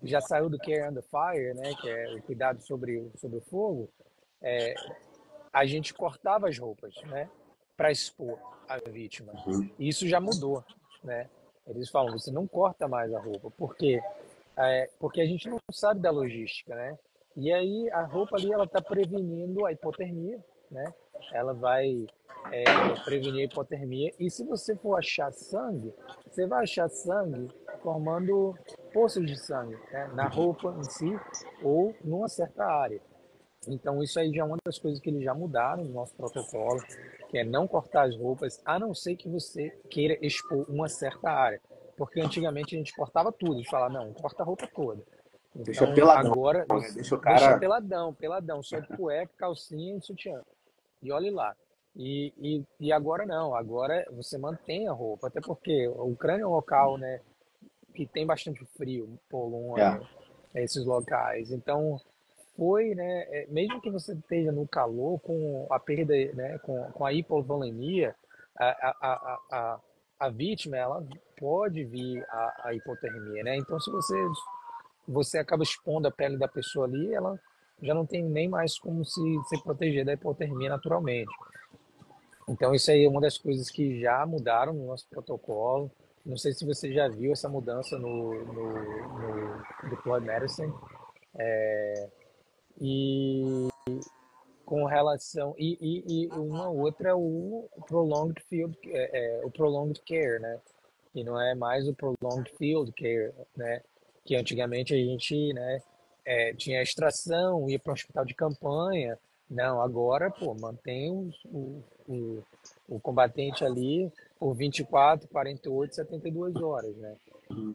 já saiu do care under fire, né, que é o cuidado sobre o fogo, a gente cortava as roupas, né, para expor a vítima. E isso já mudou, né? Eles falam, você não corta mais a roupa. Por quê? Porque a gente não sabe da logística, né? E aí a roupa ali ela está prevenindo a hipotermia, né? Ela vai prevenir a hipotermia. E se você for achar sangue, você vai achar sangue formando poços de sangue, né? Na roupa em si ou numa certa área. Então, isso aí já é uma das coisas que eles já mudaram no nosso protocolo, que é não cortar as roupas, a não ser que você queira expor uma certa área. Porque antigamente a gente cortava tudo, a gente falava, não, corta a roupa toda. Deixa Então, peladão, agora né? você Deixa o deixa cara. peladão, peladão, só de cueca, calcinha e sutiã. E olhe lá. E agora não, agora você mantém a roupa, até porque o Ucrânia é um local, né, que tem bastante frio, É. Polônia, esses locais. Então, né, mesmo que você esteja no calor, com a perda, né, com a hipovolemia, a, a, a, a, a vítima, ela pode vir a hipotermia, né? Então, se você acaba expondo a pele da pessoa ali, ela já não tem nem mais como se proteger da hipotermia naturalmente. Então, isso aí é uma das coisas que já mudaram no nosso protocolo. Não sei se você já viu essa mudança no Deployed Medicine. E com relação e uma outra é o o prolonged care, né? Que não é mais o prolonged field care, né? Que antigamente a gente, né, tinha extração, ia para o hospital de campanha. Não, agora, pô, mantém o, o combatente ali por 24, 48, 72 horas, né?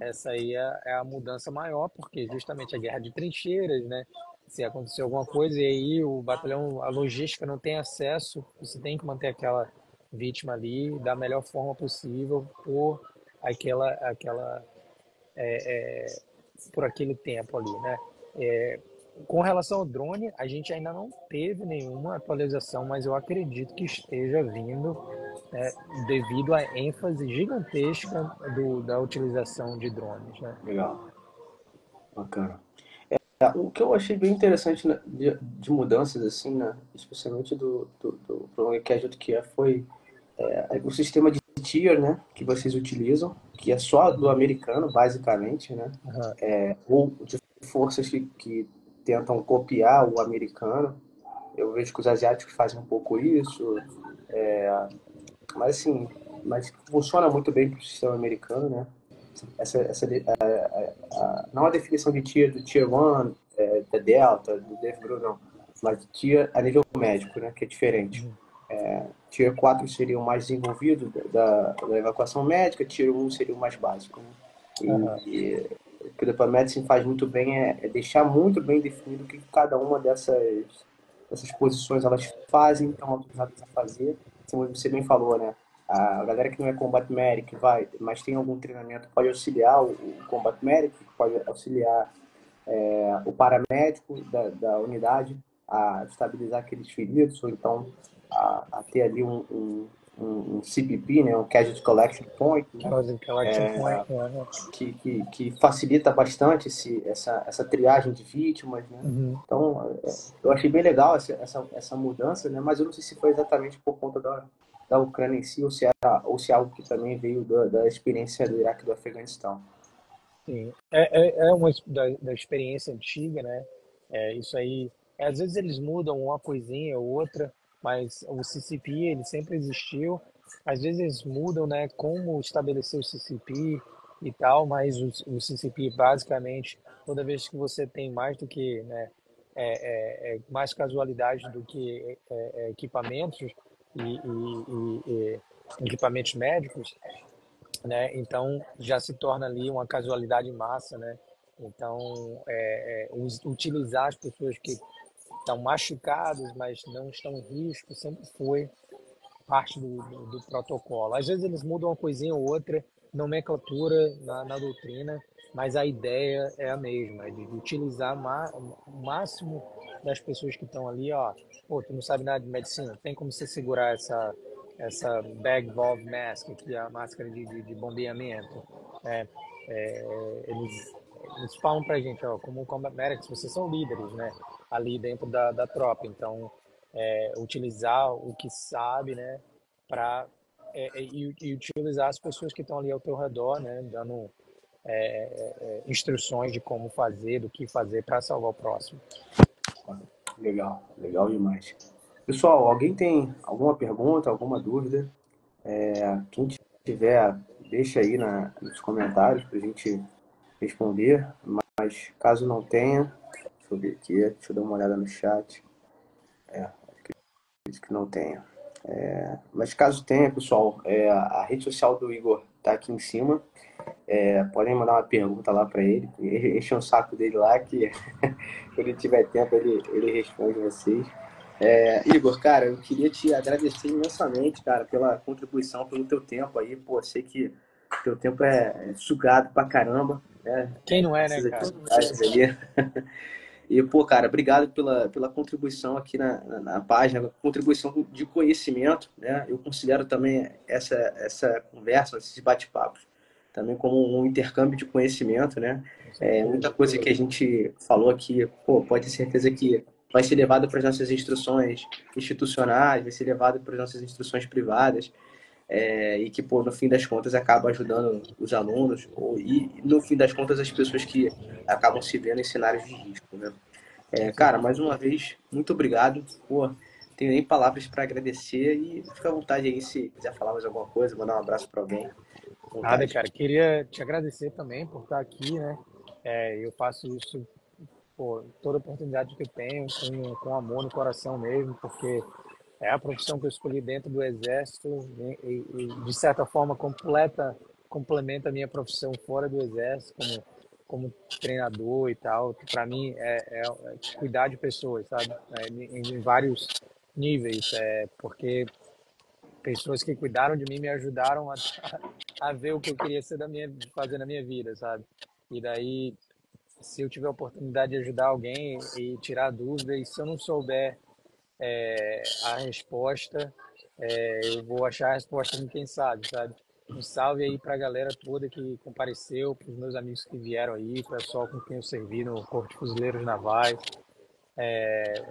Essa aí é a mudança maior, porque justamente a guerra de trincheiras, né? Se acontecer alguma coisa e aí o batalhão, a logística não tem acesso, você tem que manter aquela vítima ali da melhor forma possível aquela, por aquele tempo ali, né? Com relação ao drone, a gente ainda não teve nenhuma atualização, mas eu acredito que esteja vindo, né, devido à ênfase gigantesca da utilização de drones, né? Legal, bacana. O que eu achei bem interessante, né, de mudanças, assim, né, especialmente do Prolonged Casualty Care, foi o sistema de tier, né, que vocês utilizam, que é só do Uhum. americano, basicamente, né, Aham. ou de forças que tentam copiar o americano. Eu vejo que os asiáticos fazem um pouco isso, mas assim, mas funciona muito bem para o sistema americano, né? Não a definição de tier do tier 1, da Delta, do Dave Bruno, não, mas tier a nível médico, né? Que é diferente. Uhum. Tier 4 seria o mais desenvolvido da evacuação médica, Tier 1 seria o mais básico. Né? Aham. O que o Deploy Medicine faz muito bem é deixar muito bem definido o que cada uma dessas posições elas fazem, estão autorizadas a fazer. Como você bem falou, né? A galera que não é Combat Medic vai, mas tem algum treinamento, pode auxiliar o Combat Medic, pode auxiliar o paramédico da unidade a estabilizar aqueles feridos, ou então a ter ali um CPP, né, um Casualty Collection Point, né, Closing Collection Point. Aham. que facilita bastante essa triagem de vítimas. Né. Uhum. Então, eu achei bem legal essa mudança, né, mas eu não sei se foi exatamente por conta da Ucrânia em si, ou se é algo que também veio da experiência do Iraque e do Afeganistão. Sim. É uma da experiência antiga, né? Isso aí. Às vezes eles mudam uma coisinha ou outra, mas o CCP ele sempre existiu. Às vezes eles mudam, né? Como estabelecer o CCP e tal, mas o CCP basicamente toda vez que você tem mais do que, né? Mais casualidade do que equipamentos e equipamentos médicos, né? Então já se torna ali uma casualidade em massa, né? Então utilizar as pessoas que estão machucadas, mas não estão em risco, sempre foi parte do protocolo. Às vezes eles mudam uma coisinha ou outra, nomenclatura na doutrina, mas a ideia é a mesma, é de utilizar o máximo das pessoas que estão ali, ó. Pô, tu não sabe nada de medicina, tem como você segurar essa bag valve mask, que é a máscara de bombeamento. É, eles falam pra gente, ó, como Combat Medics, vocês são líderes, né, ali dentro da tropa, então utilizar o que sabe, né, para e utilizar as pessoas que estão ali ao teu redor, né, dando instruções de como fazer, do que fazer para salvar o próximo. Legal, legal demais. Pessoal, alguém tem alguma pergunta, alguma dúvida? Quem tiver, deixa aí nos comentários para a gente responder. Mas caso não tenha, deixa eu ver aqui, deixa eu dar uma olhada no chat. Acredito que não tenha. Mas caso tenha, pessoal, a rede social do Igor tá aqui em cima. Podem mandar uma pergunta lá para ele. Enche o saco dele lá que quando ele tiver tempo ele responde vocês. Igor, cara, eu queria te agradecer imensamente, cara, pela contribuição, pelo teu tempo aí. Pô, sei que teu tempo é sugado pra caramba, né? Quem não é, né, Essas cara? atividades aí. E, pô, cara, obrigado pela contribuição aqui na página, contribuição de conhecimento, né? Eu considero também essa conversa, esses bate-papos, também como um intercâmbio de conhecimento, né? Muita coisa que a gente falou aqui, pô, pode ter certeza que vai ser levado para as nossas instruções institucionais, vai ser levado para as nossas instruções privadas, e que, pô, no fim das contas acaba ajudando os alunos, e no fim das contas as pessoas que acabam se vendo em cenários de risco, né? Cara, mais uma vez, muito obrigado. Pô, tenho nem palavras para agradecer e fica à vontade aí se quiser falar mais alguma coisa, mandar um abraço para alguém. À Nada, vontade. cara. Queria te agradecer também por estar aqui, né? Eu faço isso, pô, toda oportunidade que eu tenho, com amor no coração mesmo, porque é a profissão que eu escolhi dentro do Exército de certa forma, complementa a minha profissão fora do Exército, como treinador e tal. Para mim, é cuidar de pessoas, sabe? Em vários níveis, porque pessoas que cuidaram de mim me ajudaram a ver o que eu queria fazer na minha vida, sabe? E daí, se eu tiver a oportunidade de ajudar alguém e tirar dúvida, e se eu não souber a resposta, eu vou achar a resposta com quem sabe, sabe? Um salve aí para a galera toda que compareceu, para os meus amigos que vieram aí, para o pessoal com quem eu servi no Corpo de Fuzileiros Navais.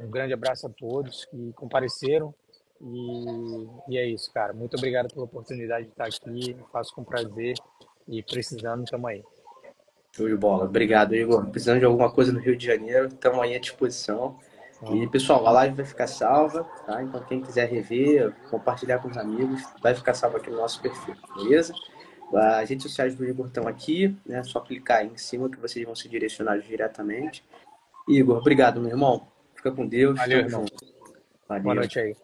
Um grande abraço a todos que compareceram. E é isso, cara. Muito obrigado pela oportunidade de estar aqui. Faço com prazer. E precisando, tamo aí. Show de bola. Obrigado, Igor. Precisando de alguma coisa no Rio de Janeiro, estamos aí à disposição. E, pessoal, a live vai ficar salva, tá? Então, quem quiser rever, compartilhar com os amigos, vai ficar salva aqui no nosso perfil, beleza? As redes sociais do Igor estão aqui, né? É só clicar aí em cima que vocês vão ser direcionados diretamente. Igor, obrigado, meu irmão. Fica com Deus, Valeu, tamo irmão. junto. Boa Valeu. noite aí.